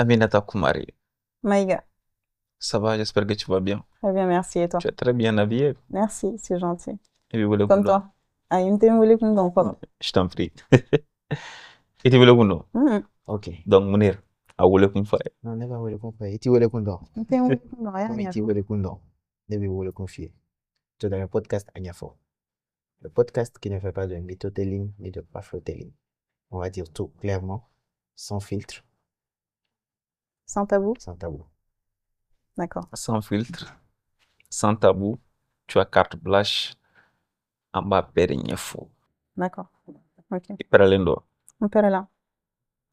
Aminata Koumari, Maïga, ça va, j'espère que tu vas bien. très bien, merci. Et Tu toi? es très bien habillé. Merci, c'est gentil. Et puis, voilà, Comme Kundo. toi. Ah, il me voulu comme ton pote. Je t'en prie. Et tu veux le Kundo. Mhm. Ok. Donc, Mounir, à vous le Koumfaye. Non, ne pas le confier. Iti wele kundo. Il me voulu comme ton rien, Comme il y a iti tout. wele kundo. Ne pas le confier. Tu es dans le podcast Agnafo. Le podcast qui ne fait pas de mythotelling ni de paflotelling. On va dire tout clairement, sans filtre, Sans tabou? sans tabou. D'accord, Sans filtre, sans tabou, tu as carte blanche en bas fou. d'accord. Ok. Iperalendo. On peut aller là.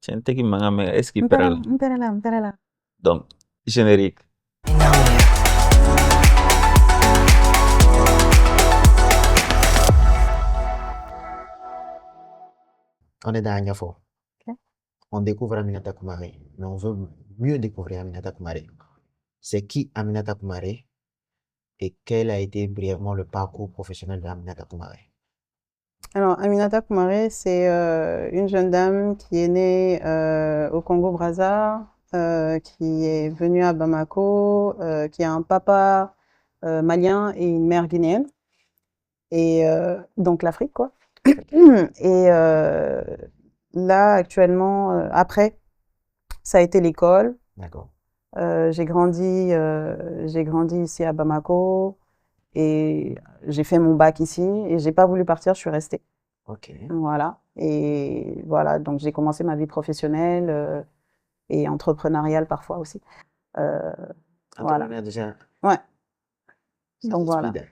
Tiens, t'es qui m'a mais est-ce qu'il On peut aller parle? là, on peut aller là, on peut aller là. Donc, générique. On est dans Agnafo. Ok. On découvre Aminata Koumari, mais on veut mieux découvrir Aminata Koumari. C'est qui Aminata Koumari et quel a été brièvement le parcours professionnel d'Aminata Koumari? Alors, Aminata Koumare, c'est une jeune dame qui est née au Congo-Brazza, qui est venue à Bamako, qui a un papa malien et une mère guinéenne. Et donc l'Afrique, quoi. Et là, actuellement, après, ça a été l'école. D'accord. J'ai grandi ici à Bamako et j'ai fait mon bac ici et j'ai pas voulu partir, je suis restée. Ok. Voilà. Et voilà, donc j'ai commencé ma vie professionnelle et entrepreneuriale parfois aussi. Euh, voilà. Entrepreneur déjà, Ouais. ça Donc c'est voilà. speed.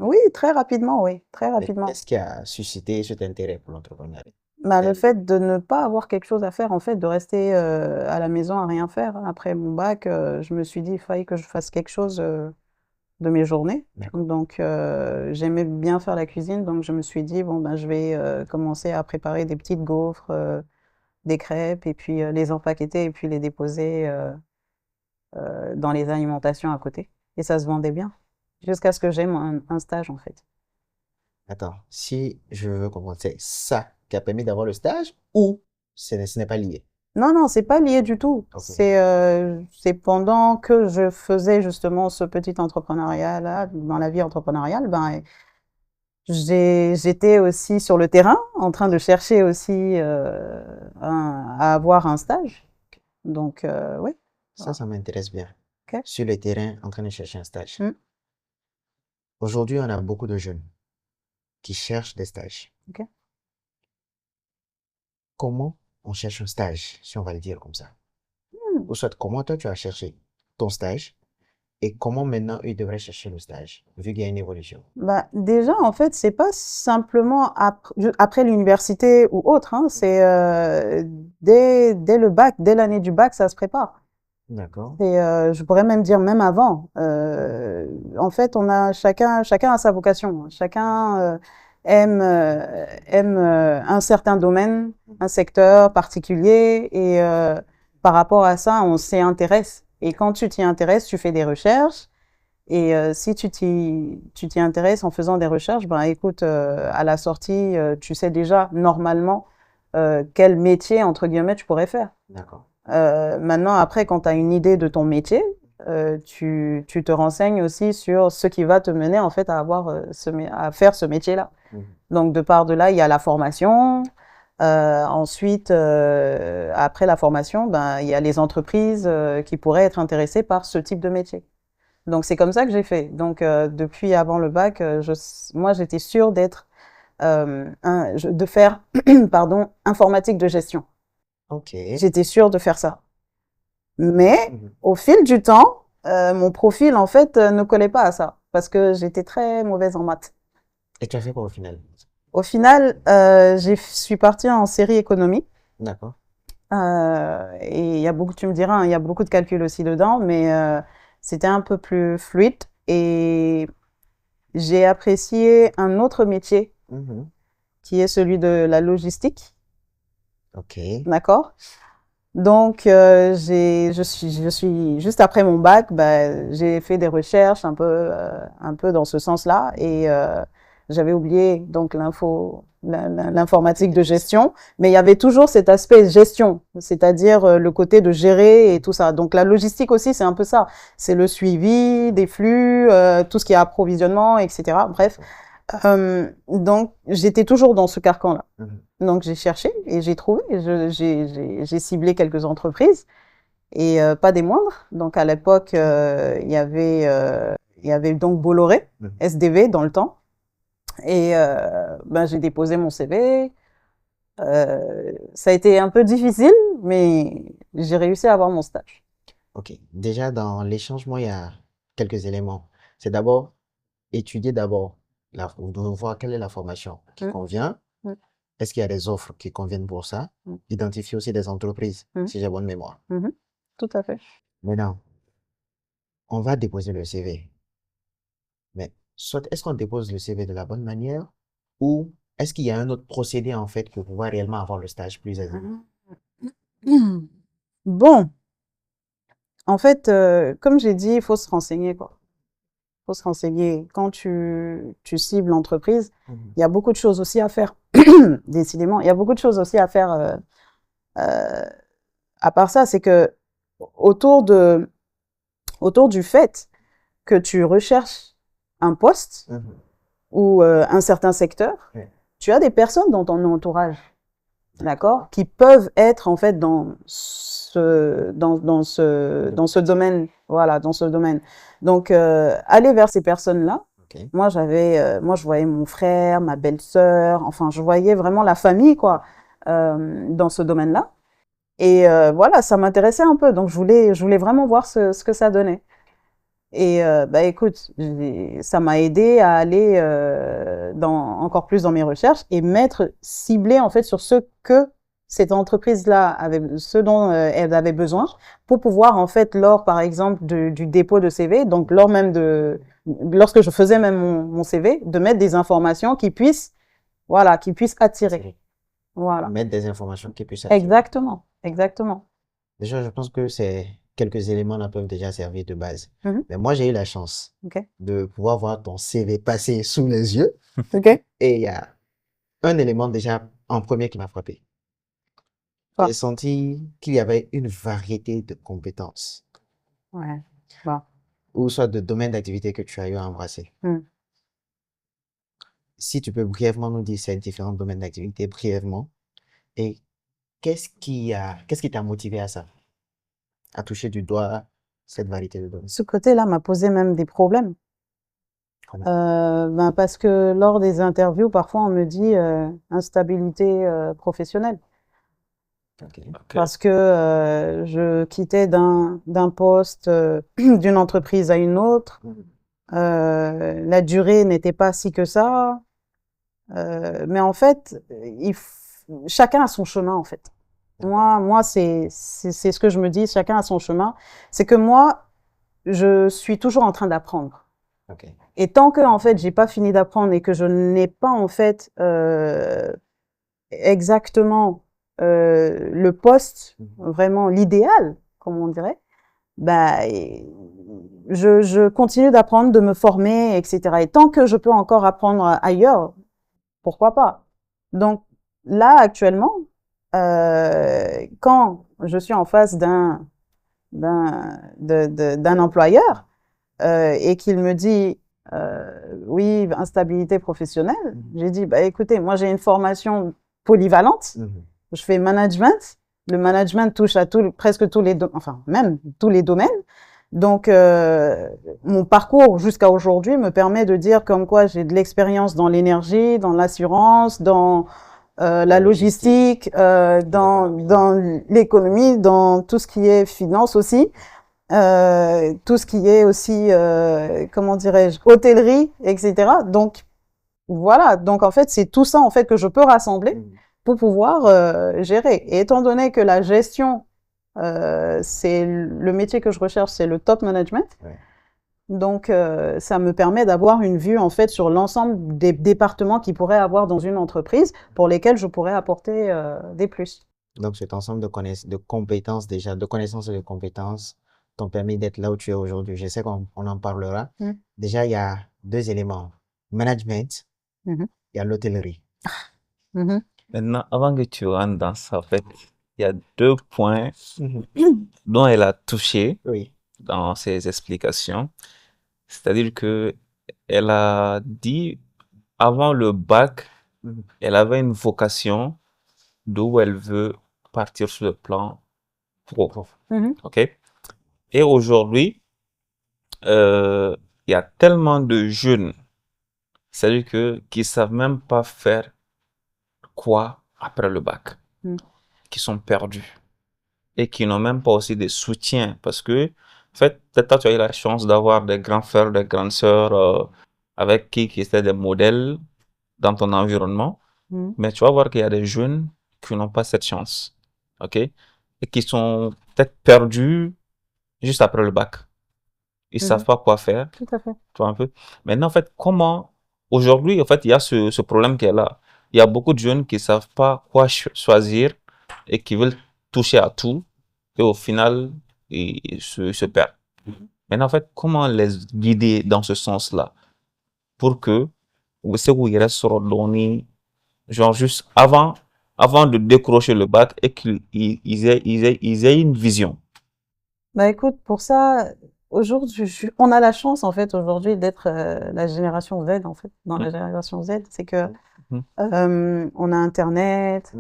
Oui, très rapidement, oui, très Mais rapidement. qu'est-ce qui a suscité cet intérêt pour l'entrepreneuriat? Bah, le fait de ne pas avoir quelque chose à faire, en fait, de rester à la maison à rien faire. Après mon bac, je me suis dit, il fallait que je fasse quelque chose de mes journées. D'accord. Donc, j'aimais bien faire la cuisine, donc je me suis dit, bon, ben, je vais commencer à préparer des petites gaufres, des crêpes, et puis les empaqueter, et puis les déposer dans les alimentations à côté. Et ça se vendait bien, jusqu'à ce que j'aie un stage, en fait. Attends, si je veux comprendre, c'est ça qui a permis d'avoir le stage ou ce n'est pas lié? Non, non, c'est pas lié du tout. Ok. C'est pendant que je faisais justement ce petit entrepreneuriat-là, dans la vie entrepreneuriale, ben, j'étais aussi sur le terrain, en train de chercher aussi à avoir un stage. Donc, oui. Ça m'intéresse bien. Ok. Sur le terrain, en train de chercher un stage. Mm. Aujourd'hui, on a beaucoup de jeunes qui cherchent des stages. Ok. Comment on cherche un stage, si on va le dire comme ça? Mm. Ou soit, comment toi, tu as cherché ton stage et comment maintenant ils devraient chercher le stage, vu qu'il y a une évolution? Bah, déjà, en fait, c'est pas simplement après l'université ou autre, hein, c'est dès le bac, dès l'année du bac, ça se prépare. D'accord. Et je pourrais même dire même avant. En fait, on a chacun a sa vocation. Chacun aime un certain domaine, un secteur particulier, et par rapport à ça, on s'y intéresse. Et quand tu t'y intéresses, tu fais des recherches. Et si tu t'y intéresses en faisant des recherches, ben écoute, à la sortie, tu sais déjà normalement quel métier entre guillemets tu pourrais faire. D'accord. Maintenant, après, quand tu as une idée de ton métier, tu te renseignes aussi sur ce qui va te mener en fait à avoir à faire ce métier-là. Mhm. Donc de part de là, il y a la formation. Ensuite, après la formation, ben il y a les entreprises qui pourraient être intéressées par ce type de métier. Donc c'est comme ça que j'ai fait. Donc depuis avant le bac, moi j'étais sûre de faire pardon informatique de gestion. Ok. J'étais sûre de faire ça. Mais Mhm. au fil du temps, mon profil en fait ne collait pas à ça parce que j'étais très mauvaise en maths. Et tu as fait quoi au final? Au final, je suis partie en série économie. D'accord. Et il y a beaucoup, tu me diras, hein, il y a beaucoup de calculs aussi dedans, mais c'était un peu plus fluide. Et j'ai apprécié un autre métier Mhm. qui est celui de la logistique, Ok. d'accord? Donc, je suis juste après mon bac, bah, j'ai fait des recherches un peu dans ce sens-là, et J'avais oublié donc l'informatique de gestion, mais il y avait toujours cet aspect gestion, c'est-à-dire le côté de gérer et tout ça. Donc la logistique aussi, c'est un peu ça. C'est le suivi des flux, tout ce qui est approvisionnement, etc. Bref. Donc j'étais toujours dans ce carcan-là. Donc j'ai cherché et j'ai trouvé. J'ai ciblé quelques entreprises et pas des moindres. Donc à l'époque, il y avait donc Bolloré, SDV dans le temps. Et j'ai déposé mon CV. Ça a été un peu difficile, mais j'ai réussi à avoir mon stage. Ok. Déjà, dans l'échange, moi, il y a quelques éléments. C'est d'abord étudier voir quelle est la formation qui convient. Est-ce qu'il y a des offres qui conviennent pour ça? Identifier aussi des entreprises, si j'ai bonne mémoire. Tout à fait. Maintenant, on va déposer le CV. Mais soit est-ce qu'on dépose le CV de la bonne manière ou est-ce qu'il y a un autre procédé en fait pour pouvoir réellement avoir le stage plus aisément? Bon, en fait, comme j'ai dit, il faut se renseigner, quoi. Il faut se renseigner. Quand tu cibles l'entreprise, il y a beaucoup de choses aussi à faire. Décidément, il y a beaucoup de choses aussi à faire. À part ça, c'est que autour du fait que tu recherches un poste ou un certain secteur, tu as des personnes dans ton entourage, d'accord, qui peuvent être en fait dans ce domaine, voilà, dans ce domaine. Donc aller vers ces personnes-là. Moi je voyais mon frère, ma belle-sœur, enfin je voyais vraiment la famille quoi dans ce domaine-là. Et voilà, ça m'intéressait un peu, donc je voulais vraiment voir ce que ça donnait. Et écoute, ça m'a aidé à aller encore plus dans mes recherches et ciblé en fait sur ce que cette entreprise-là ce dont elle avait besoin pour pouvoir en fait lors par exemple du dépôt de CV, donc lorsque je faisais même mon CV, de mettre des informations qui puissent attirer. Voilà. Mettre des informations qui puissent attirer. Exactement. Déjà, je pense que quelques éléments là peuvent déjà servir de base. Mais moi, j'ai eu la chance de pouvoir voir ton CV passer sous les yeux. Et il y a un élément déjà en premier qui m'a frappé. J'ai senti qu'il y avait une variété de compétences. Ouais. Ou soit de domaines d'activité que tu as eu à embrasser. Si tu peux brièvement nous dire ces différents domaines d'activité, brièvement, et qu'est-ce qui t'a motivé à ça? À toucher du doigt cette variété de domaines? Ce côté-là m'a posé même des problèmes. Parce que lors des interviews, parfois on me dit instabilité professionnelle. Parce que je quittais d'un poste, d'une entreprise à une autre. La durée n'était pas si que ça. Mais en fait, chacun a son chemin en fait. Moi, c'est ce que je me dis, chacun a son chemin. C'est que moi, je suis toujours en train d'apprendre. Et tant que, en fait, j'ai pas fini d'apprendre et que je n'ai pas, en fait, exactement, le poste, vraiment l'idéal, comme on dirait, je continue d'apprendre, de me former, etc. Et tant que je peux encore apprendre ailleurs, pourquoi pas? Donc, là, actuellement, quand je suis en face d'un employeur et qu'il me dit oui, instabilité professionnelle, j'ai dit écoutez, moi j'ai une formation polyvalente, je fais management, le management touche à presque tous les même tous les domaines. Donc mon parcours jusqu'à aujourd'hui me permet de dire comme quoi j'ai de l'expérience dans l'énergie, dans l'assurance, dans la logistique, dans l'économie, dans tout ce qui est finance aussi, tout ce qui est aussi, comment dirais-je, hôtellerie, etc. Donc, voilà. Donc, en fait, c'est tout ça, en fait, que je peux rassembler pour pouvoir gérer. Et étant donné que la gestion, c'est le métier que je recherche, c'est le top management. Donc, ça me permet d'avoir une vue, en fait, sur l'ensemble des départements qu'il pourrait avoir dans une entreprise pour lesquels je pourrais apporter des plus. Donc, cet ensemble de compétences déjà, de connaissances et de compétences t'ont permis d'être là où tu es aujourd'hui. Je sais qu'on en parlera. Déjà, il y a deux éléments. Management il y a l'hôtellerie. Maintenant, avant que tu rentres dans ça, en fait, il y a 2 points dont elle a touché dans ses explications. C'est-à-dire que elle a dit, avant le bac, elle avait une vocation d'où elle veut partir sur le plan pro. OK? Et aujourd'hui, il y a tellement de jeunes, c'est-à-dire que qui savent même pas faire quoi après le bac, qui sont perdus et qui n'ont même pas aussi de soutien parce que, en fait, peut-être toi, tu as eu la chance d'avoir des grands frères, des grandes sœurs avec qui étaient des modèles dans ton environnement, mais tu vas voir qu'il y a des jeunes qui n'ont pas cette chance, ok, et qui sont peut-être perdus juste après le bac. Ils savent pas quoi faire. Tout à fait. Tu vois un peu. Maintenant, en fait, comment aujourd'hui, en fait, il y a ce problème qui est là. Il y a beaucoup de jeunes qui savent pas quoi choisir et qui veulent toucher à tout et au final, ils se perdent. Maintenant, en fait, comment les guider dans ce sens-là pour que c'est où ils restent donné, genre juste avant de décrocher le bac et qu'ils aient une vision. Bah écoute, pour ça, aujourd'hui, on a la chance en fait aujourd'hui d'être la génération Z en fait. Dans la génération Z, c'est que on a Internet,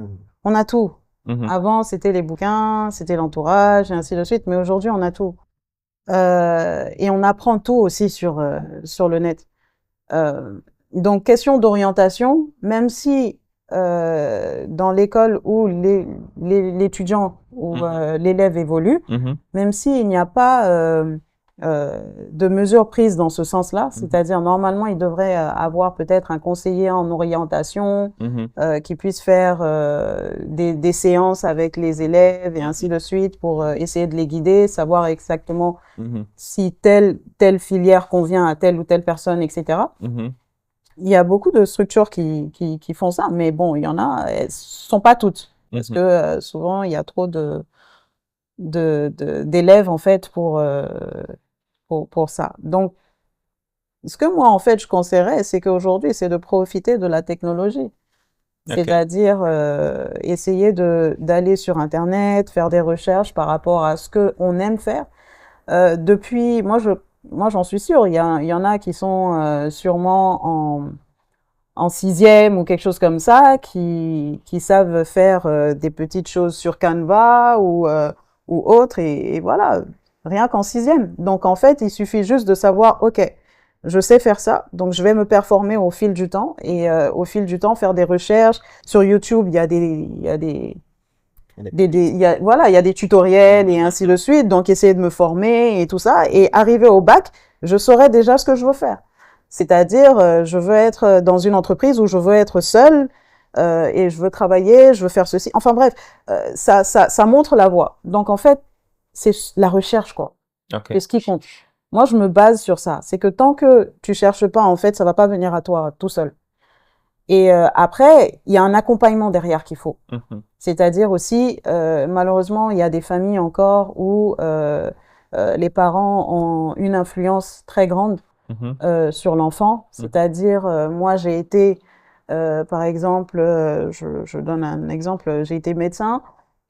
on a tout. Avant, c'était les bouquins, c'était l'entourage et ainsi de suite, mais aujourd'hui, on a tout. Et on apprend tout aussi sur le net. Donc, question d'orientation, même si dans l'école où l'étudiant ou l'élève évolue, même s'il n'y a pas de mesures prises dans ce sens-là, c'est-à-dire normalement il devrait avoir peut-être un conseiller en orientation qui puisse faire des séances avec les élèves et ainsi de suite pour essayer de les guider, savoir exactement si telle filière convient à telle ou telle personne, etc. Il y a beaucoup de structures qui font ça, mais bon, il y en a, elles sont pas toutes, parce que souvent il y a trop d'élèves en fait pour ça. Donc, ce que moi en fait je conseillerais, c'est qu'aujourd'hui, c'est de profiter de la technologie. C'est-à-dire essayer d'aller sur Internet, faire des recherches par rapport à ce que on aime faire. Depuis, moi j'en suis sûre, il y en a qui sont sûrement en 6e ou quelque chose comme ça, qui savent faire des petites choses sur Canva ou autre, et voilà, rien qu'en 6e. Donc en fait, il suffit juste de savoir, ok, je sais faire ça, donc je vais me performer au fil du temps, et au fil du temps faire des recherches. Sur YouTube, il y a il y a des tutoriels et ainsi de suite, donc essayer de me former et tout ça, et arriver au bac, je saurai déjà ce que je veux faire. C'est-à-dire, je veux être dans une entreprise où je veux être seule et je veux travailler, je veux faire ceci. Enfin bref, ça montre la voie. Donc en fait, c'est la recherche, quoi. C'est ce qui compte. Moi, je me base sur ça. C'est que tant que tu cherches pas, en fait, ça va pas venir à toi tout seul. Et après, il y a un accompagnement derrière qu'il faut. C'est-à-dire aussi, malheureusement, il y a des familles encore où les parents ont une influence très grande sur l'enfant. C'est-à-dire, moi, j'ai été, par exemple, je donne un exemple, j'ai été médecin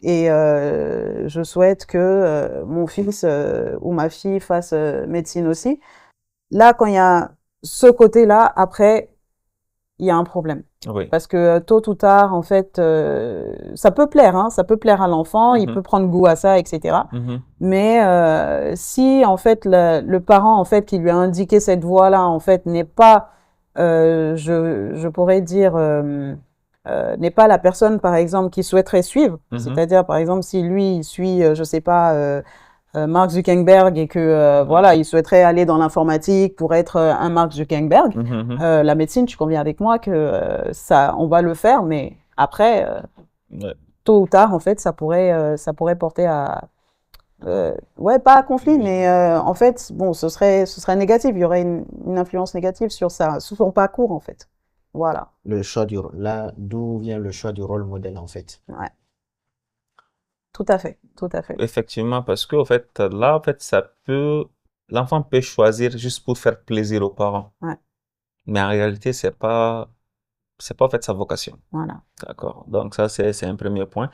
et je souhaite que mon fils ou ma fille fasse médecine aussi. Là, quand il y a ce côté-là, après, il y a un problème. Parce que tôt ou tard, en fait, ça peut plaire, hein, ça peut plaire à l'enfant, il peut prendre goût à ça, etc. Mais si en fait le parent en fait qui lui a indiqué cette voie-là en fait n'est pas, je pourrais dire, n'est pas la personne par exemple qui souhaiterait suivre, c'est-à-dire par exemple si lui il suit, je sais pas. Mark Zuckerberg et que voilà, il souhaiterait aller dans l'informatique pour être un Mark Zuckerberg. La médecine, tu conviens avec moi que ça, on va le faire, mais après, tôt ou tard, en fait, ça pourrait porter à ouais, pas à conflit, mais en fait, bon, ce serait négatif. Il y aurait une influence négative sur son parcours, en fait. Voilà. Le choix là, d'où vient le choix du rôle modèle, en fait. Ouais. Tout à fait, tout à fait. Effectivement, parce que, en fait, là, en fait, l'enfant peut choisir juste pour faire plaisir aux parents. Ouais. Mais en réalité, c'est pas c'est pas en fait sa vocation. Voilà. D'accord. Donc ça, c'est un premier point.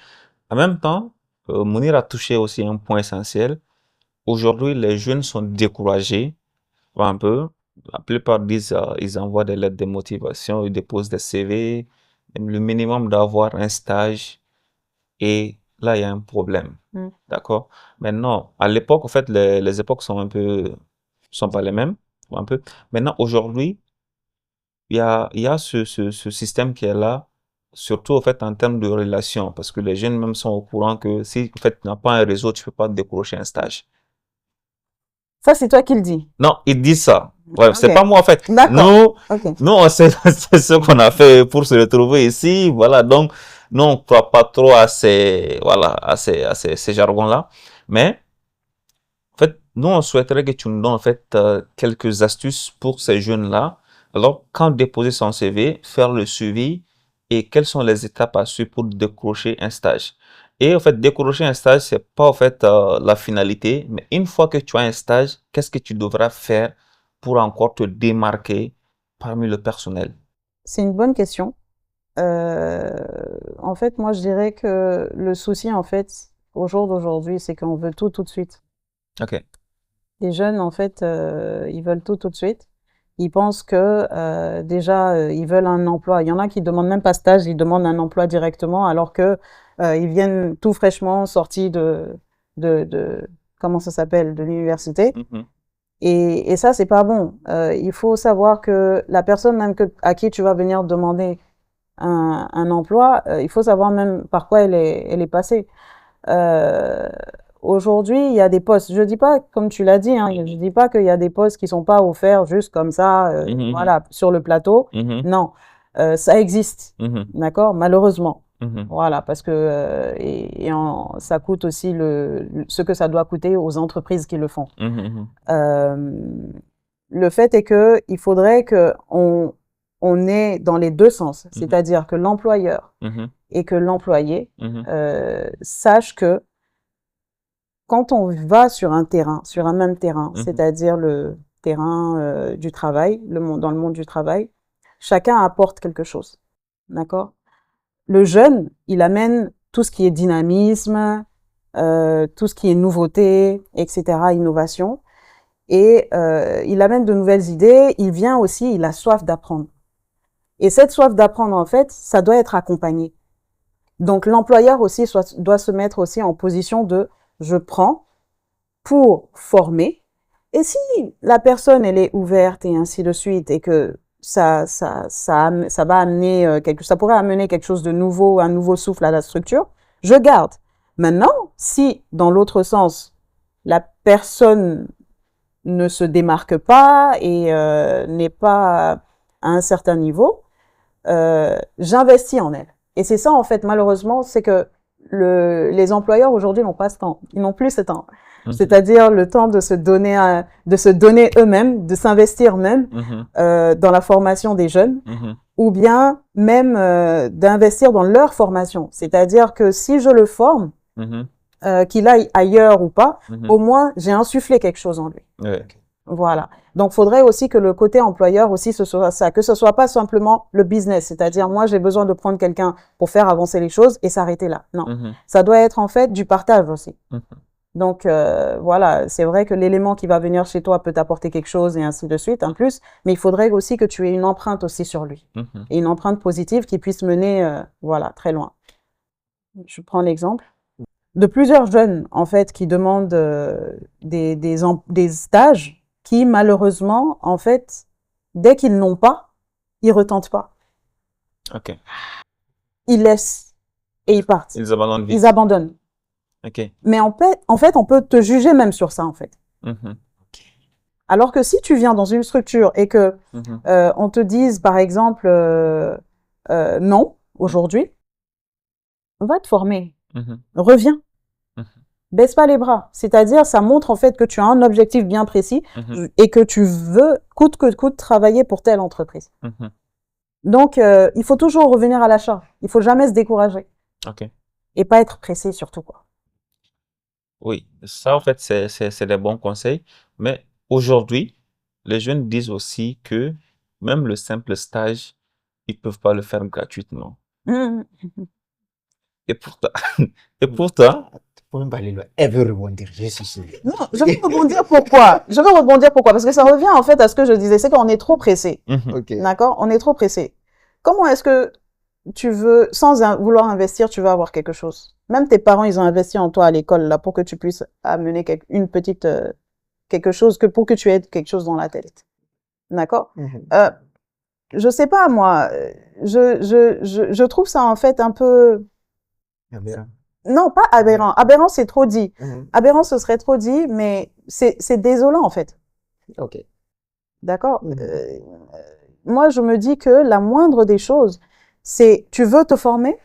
En même temps, Mounir a touché aussi un point essentiel. Aujourd'hui, les jeunes sont découragés un peu. La plupart disent, ils envoient des lettres de motivation, ils déposent des CV, même le minimum d'avoir un stage. Et là, il y a un problème. D'accord? Maintenant, à l'époque, en fait, les époques sont pas les mêmes, un peu. Maintenant, aujourd'hui, il y a ce système qui est là, surtout, en fait, en termes de relations, parce que les jeunes même sont au courant que si, en fait, tu n'as pas un réseau, tu peux pas décrocher un stage. Ça, c'est toi qui le dis. Non, ils disent ça. Ouais, Ok. c'est pas moi, en fait. D'accord. Ok. Nous, c'est ce qu'on a fait pour se retrouver ici. Voilà. Donc, nous, on croit pas trop à ces jargons-là. Mais, en fait, nous, on souhaiterait que tu nous donnes, en fait, quelques astuces pour ces jeunes-là. Alors, quand déposer son CV, faire le suivi et quelles sont les étapes à suivre pour décrocher un stage. Et en fait, décrocher un stage, c'est pas en fait la finalité, mais une fois que tu as un stage, qu'est-ce que tu devras faire pour encore te démarquer parmi le personnel? C'est une bonne question. En fait, moi, je dirais que le souci, en fait, au jour d'aujourd'hui, c'est qu'on veut tout de suite. Ok. Les jeunes, en fait, ils veulent tout de suite. Ils pensent que déjà, ils veulent un emploi. Il y en a qui demandent même pas stage, ils demandent un emploi directement, alors que ils viennent tout fraîchement sortis de comment ça s'appelle, de l'université. Mhm. Et ça, c'est pas bon. Il faut savoir que la personne même à qui tu vas venir demander un emploi, il faut savoir même par quoi elle est passée. Euh, Aujourd'hui, il y a des postes. Je dis pas, comme tu l'as dit, hein, je dis pas qu'il y a des postes qui sont pas offerts juste comme ça, Mhm. voilà, sur le plateau. Mhm. Non, ça existe, Mhm. d'accord, malheureusement. Mhm. Voilà, parce que ça coûte aussi ce que ça doit coûter aux entreprises qui le font. Mhm. Le fait est que il faudrait que on ait dans les deux sens, c'est-à-dire que l'employeur Mhm. et que l'employé Mhm. sache que quand on va sur un terrain, sur un même terrain, c'est-à-dire le terrain du travail, dans le monde du travail, chacun apporte quelque chose. D'accord? Le jeune, il amène tout ce qui est dynamisme, tout ce qui est nouveauté, etc., innovation. Et il amène de nouvelles idées. Il vient aussi, il a soif d'apprendre. Et cette soif d'apprendre, en fait, ça doit être accompagné. Donc l'employeur aussi doit se mettre aussi en position de je prends pour former. Et si la personne elle est ouverte et ainsi de suite et que ça va amener ça pourrait amener quelque chose de nouveau, un nouveau souffle à la structure, je garde. Maintenant, si dans l'autre sens la personne ne se démarque pas et n'est pas à un certain niveau, j'investis en elle. Et c'est ça, en fait, malheureusement, c'est que les employeurs aujourd'hui n'ont pas ce temps. Ils n'ont plus ce temps. C'est-à-dire le temps de se donner eux-mêmes, de s'investir même dans la formation des jeunes, ou bien même d'investir dans leur formation. C'est-à-dire que si je le forme, qu'il aille ailleurs ou pas, au moins j'ai insufflé quelque chose en lui. Ouais. Voilà. Donc, faudrait aussi que le côté employeur aussi ce soit ça, que ce soit pas simplement le business, c'est-à-dire moi j'ai besoin de prendre quelqu'un pour faire avancer les choses et s'arrêter là. Non, ça doit être en fait du partage aussi. Donc voilà, c'est vrai que l'élément qui va venir chez toi peut t'apporter quelque chose et ainsi de suite, en plus, mais il faudrait aussi que tu aies une empreinte aussi sur lui et une empreinte positive qui puisse mener voilà très loin. Je prends l'exemple de plusieurs jeunes en fait qui demandent des stages qui malheureusement en fait dès qu'ils n'ont pas ils retentent pas. Ok. Ils laissent et ils partent. Ils abandonnent vite. Ils abandonnent. Ok. Mais en fait on peut te juger même sur ça en fait. Alors que si tu viens dans une structure et que on te dise par exemple non aujourd'hui, va te former, reviens. Baisse pas les bras. C'est-à-dire, ça montre en fait que tu as un objectif bien précis et que tu veux, coûte que coûte, travailler pour telle entreprise. Donc, il faut toujours revenir à l'achat. Il faut jamais se décourager. Ok. Et pas être pressé surtout, quoi. Oui, ça en fait, c'est des bons conseils. Mais aujourd'hui, les jeunes disent aussi que même le simple stage ils peuvent pas le faire gratuitement. Mmh. Et pourtant, et pourtant, Tu peux même pas aller loin. Elle veut rebondir, je suis sûr. Non, je vais rebondir pourquoi? Je vais rebondir pourquoi? Parce que ça revient en fait à ce que je disais, c'est qu'on est trop pressé. Ok. D'accord? On est trop pressé. Comment est-ce que tu veux, sans vouloir investir, tu veux avoir quelque chose? Même tes parents, ils ont investi en toi à l'école, là, pour que tu puisses amener une petite, quelque chose, pour que tu aies quelque chose dans la tête. D'accord? Je sais pas, moi, je trouve ça, en fait, un peu... Aberrant. Non, pas aberrant. Aberrant, c'est trop dit. Aberrant, ce serait trop dit, mais c'est désolant, en fait. Ok. D'accord? Moi, je me dis que la moindre des choses, c'est, tu veux te former,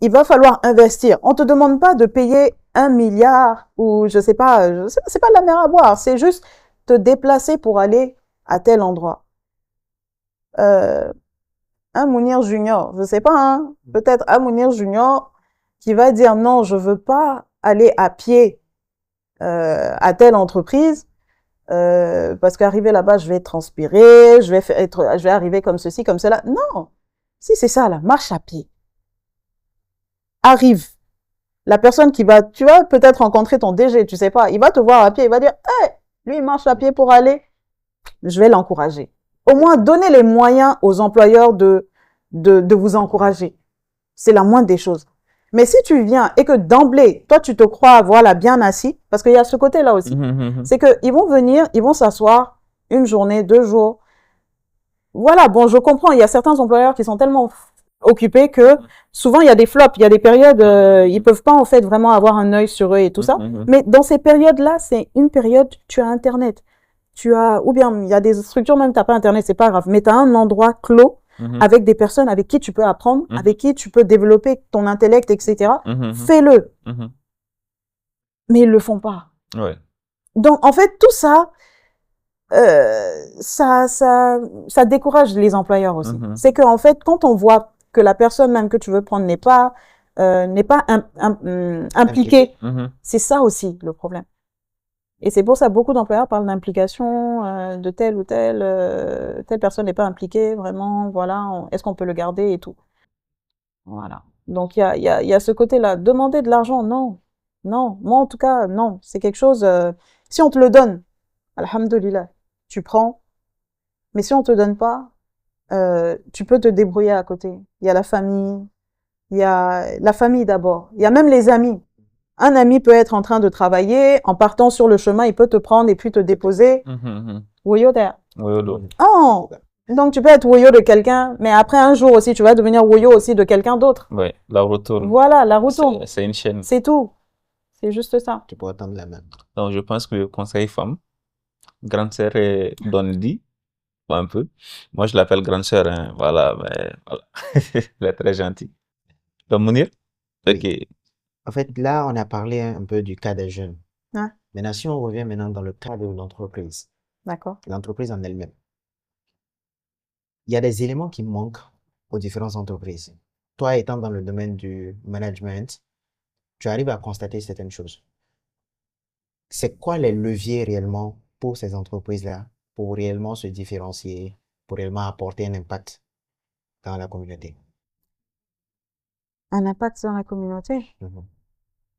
il va falloir investir. On te demande pas de payer 1 milliard ou je sais pas, c'est pas de la mer à boire. C'est juste te déplacer pour aller à tel endroit. Un Mounir Junior, je sais pas, hein, peut-être un Mounir Junior qui va dire non, je veux pas aller à pied à telle entreprise parce qu'arriver là-bas, je vais transpirer, je vais arriver comme ceci, comme cela. Non, si c'est ça là, marche à pied. Arrive. La personne qui va, tu vas peut-être rencontrer ton DG, tu sais pas, il va te voir à pied, il va dire, hey, lui il marche à pied pour aller, je vais l'encourager. Au moins, donnez les moyens aux employeurs de vous encourager. C'est la moindre des choses. Mais si tu viens et que d'emblée, toi, tu te crois, voilà, bien assis, parce qu'il y a ce côté-là aussi. C'est que ils vont venir, ils vont s'asseoir une journée, 2 jours. Voilà, bon, je comprends, il y a certains employeurs qui sont tellement occupés que souvent il y a des flops, il y a des périodes, ils peuvent pas en fait vraiment avoir un œil sur eux et tout ça. Mais dans ces périodes-là, c'est une période, tu as Internet. Ou bien il y a des structures même, t'as pas Internet, c'est pas grave, mais tu as un endroit clos avec des personnes avec qui tu peux apprendre, avec qui tu peux développer ton intellect, etc. Fais-le. Mais ils le font pas. Ouais. Donc, en fait, tout ça, ça décourage les employeurs aussi. C'est que, en fait, quand on voit que la personne même que tu veux prendre n'est pas impliquée, c'est ça aussi le problème. Et c'est pour ça beaucoup d'employeurs parlent d'implication de telle ou telle personne n'est pas impliquée, vraiment, voilà, est-ce qu'on peut le garder et tout. Voilà. Donc, il y a ce côté-là. Demander de l'argent, non. Non. Moi, en tout cas, non. C'est quelque chose, si on te le donne, alhamdoulilah, tu prends. Mais si on te donne pas, tu peux te débrouiller à côté. Il y a la famille. Il y a la famille d'abord. Il y a même les amis. Un ami peut être en train de travailler, en partant sur le chemin, il peut te prendre et puis te déposer. Woyo there. Oh! Donc, tu peux être woyo de quelqu'un, mais après un jour aussi, tu vas devenir woyo aussi de quelqu'un d'autre. Oui, la roue tourne. Voilà, la roue tourne. C'est une chaîne. C'est tout. C'est juste ça. Tu peux attendre la main. Donc, je pense que le conseil femme, grande sœur est Dondy, un peu. Moi, je l'appelle grande sœur, hein, voilà, mais voilà. Elle est très gentille. Donc, Mounir? Ok. Oui. En fait, là, on a parlé un peu du cas des jeunes. Ouais. Maintenant, si on revient maintenant dans le cas de l'entreprise. D'accord. L'entreprise en elle-même. Il y a des éléments qui manquent aux différentes entreprises. Toi, étant dans le domaine du management, tu arrives à constater certaines choses. C'est quoi les leviers réellement pour ces entreprises-là, pour réellement se différencier, pour réellement apporter un impact dans la communauté? Un impact dans la communauté?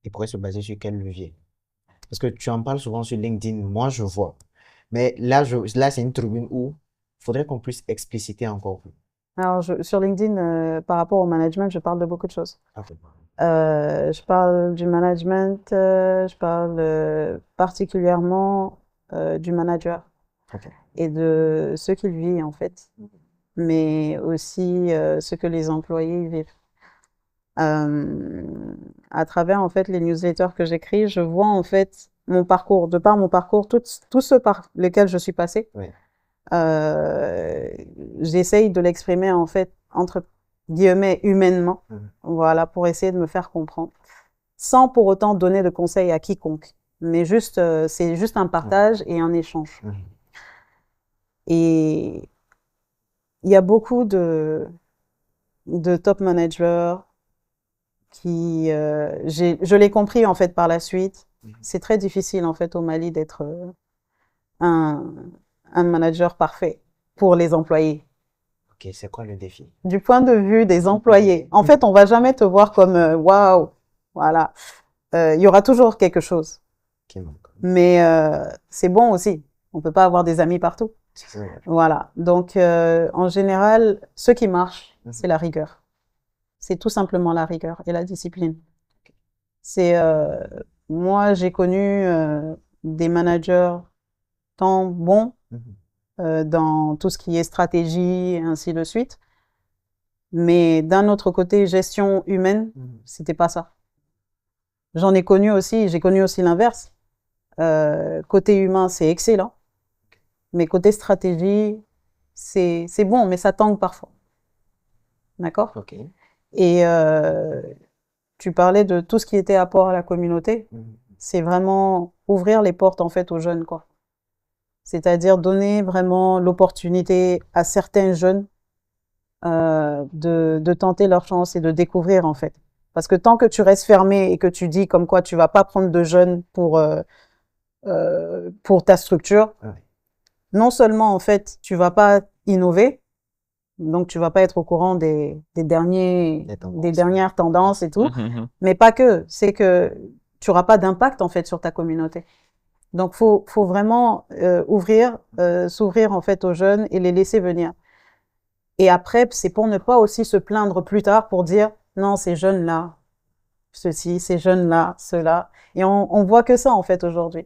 Ils pourraient se baser sur quel levier? Parce que tu en parles souvent sur LinkedIn, moi je vois. Mais là, c'est une tribune où il faudrait qu'on puisse expliciter encore plus. Alors, sur LinkedIn, par rapport au management, je parle de beaucoup de choses. Okay. Je parle du management, je parle particulièrement du manager et de ce qu'il vit en fait, mais aussi ce que les employés vivent. À travers en fait les newsletters que j'écris, je vois en fait mon parcours, de par mon parcours, tout ce par lesquels je suis passée. Oui. J'essaye de l'exprimer en fait entre guillemets humainement, voilà, pour essayer de me faire comprendre, sans pour autant donner de conseils à quiconque, mais juste c'est juste un partage et un échange. Et il y a beaucoup de top managers qui je l'ai compris en fait par la suite. C'est très difficile en fait au Mali d'être un manager parfait pour les employés. Ok, c'est quoi le défi? Du point de vue des employés. En fait, on va jamais te voir comme waouh, voilà. Il y aura toujours quelque chose. Mais c'est bon aussi. On peut pas avoir des amis partout. Voilà. Donc, en général, ce qui marche, c'est la rigueur. C'est tout simplement la rigueur et la discipline. C'est moi, j'ai connu des managers tant bons dans tout ce qui est stratégie et ainsi de suite. Mais d'un autre côté, gestion humaine, c'était pas ça. J'en ai connu aussi, j'ai connu aussi l'inverse. Côté humain, c'est excellent. Mais côté stratégie, c'est bon, mais ça tangue parfois. D'accord? Ok. Et tu parlais de tout ce qui était apport à la communauté. C'est vraiment ouvrir les portes, en fait, aux jeunes, quoi. C'est-à-dire donner vraiment l'opportunité à certains jeunes de tenter leur chance et de découvrir, en fait. Parce que tant que tu restes fermé et que tu dis comme quoi tu vas pas prendre de jeunes pour ta structure, non seulement, en fait, tu vas pas innover, donc tu vas pas être au courant des dernières tendances et tout, mais pas que, c'est que tu auras pas d'impact, en fait, sur ta communauté. Donc, faut vraiment s'ouvrir, en fait, aux jeunes et les laisser venir. Et après, c'est pour ne pas aussi se plaindre plus tard pour dire, non, ces jeunes-là, ceci, ces jeunes-là, ceux-là. Et on voit que ça, en fait, aujourd'hui.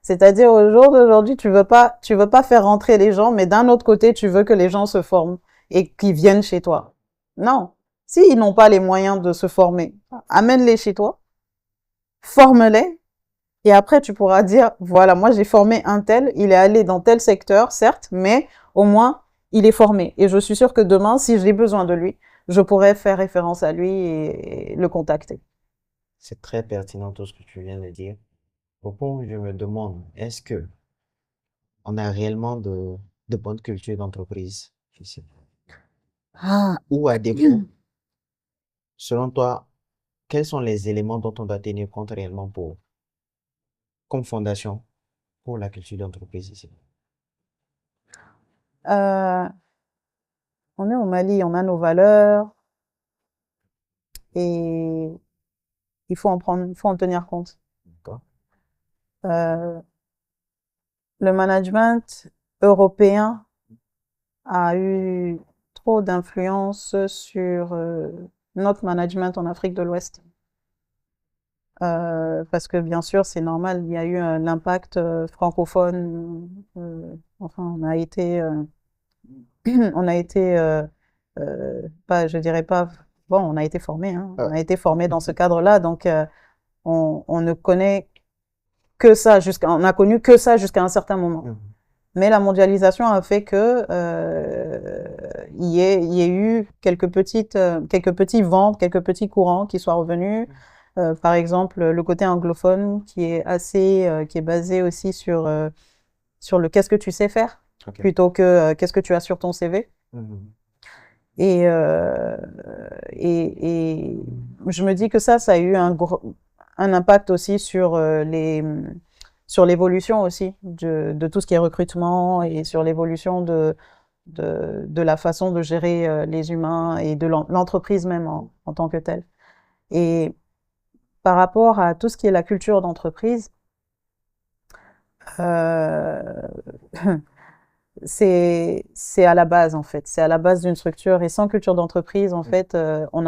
C'est-à-dire, au jour d'aujourd'hui, tu veux pas faire rentrer les gens, mais d'un autre côté, tu veux que les gens se forment et qu'ils viennent chez toi. Non. S'ils n'ont pas les moyens de se former, amène-les chez toi, forme-les, et après, tu pourras dire, voilà, moi, j'ai formé un tel, il est allé dans tel secteur, certes, mais au moins, il est formé. Et je suis sûre que demain, si j'ai besoin de lui, je pourrais faire référence à lui et le contacter. C'est très pertinent tout ce que tu viens de dire. Au point où je me demande, est-ce que on a réellement de bonnes cultures d'entreprise ici? Ou à défaut, selon toi, quels sont les éléments dont on doit tenir compte réellement comme fondation pour la culture d'entreprise ici? On est au Mali, on a nos valeurs et il faut en tenir compte. Le management européen a eu trop d'influence sur notre management en Afrique de l'Ouest. Parce que bien sûr, c'est normal, il y a eu l'impact francophone. Enfin, on a été pas, je dirais pas, bon, on a été formé, hein, on a été formé dans ce cadre-là, donc on ne connaît que ça on a connu que ça jusqu'à un certain moment. Mais la mondialisation a fait que il y ait eu quelques petits vents, quelques petits courants qui soient revenus. Par exemple, le côté anglophone qui est basé aussi sur le qu'est-ce que tu sais faire, plutôt que qu'est-ce que tu as sur ton CV. Et je me dis que ça a eu un impact aussi sur l'évolution aussi de tout ce qui est recrutement et sur l'évolution de la façon de gérer les humains et de l'entreprise même en tant que telle. Et par rapport à tout ce qui est la culture d'entreprise, c'est à la base, en fait. C'est à la base d'une structure. Et sans culture d'entreprise, en fait, on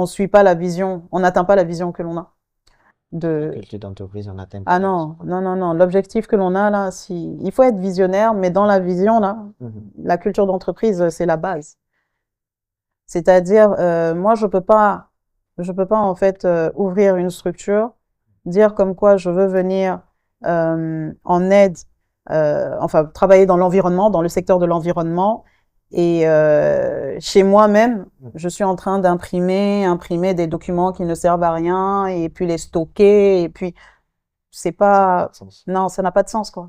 suit pas la vision, on n'atteint pas la vision que l'on a. Culture d'entreprise, on atteint pas. Ah non. L'objectif que l'on a là, il faut être visionnaire, mais dans la vision là, la culture d'entreprise, c'est la base. C'est-à-dire, moi, je peux pas en fait ouvrir une structure, dire comme quoi je veux venir en aide, enfin travailler dans l'environnement, dans le secteur de l'environnement, et chez moi-même, je suis en train d'imprimer des documents qui ne servent à rien, et puis les stocker, et puis c'est pas, non, ça n'a pas de sens, quoi.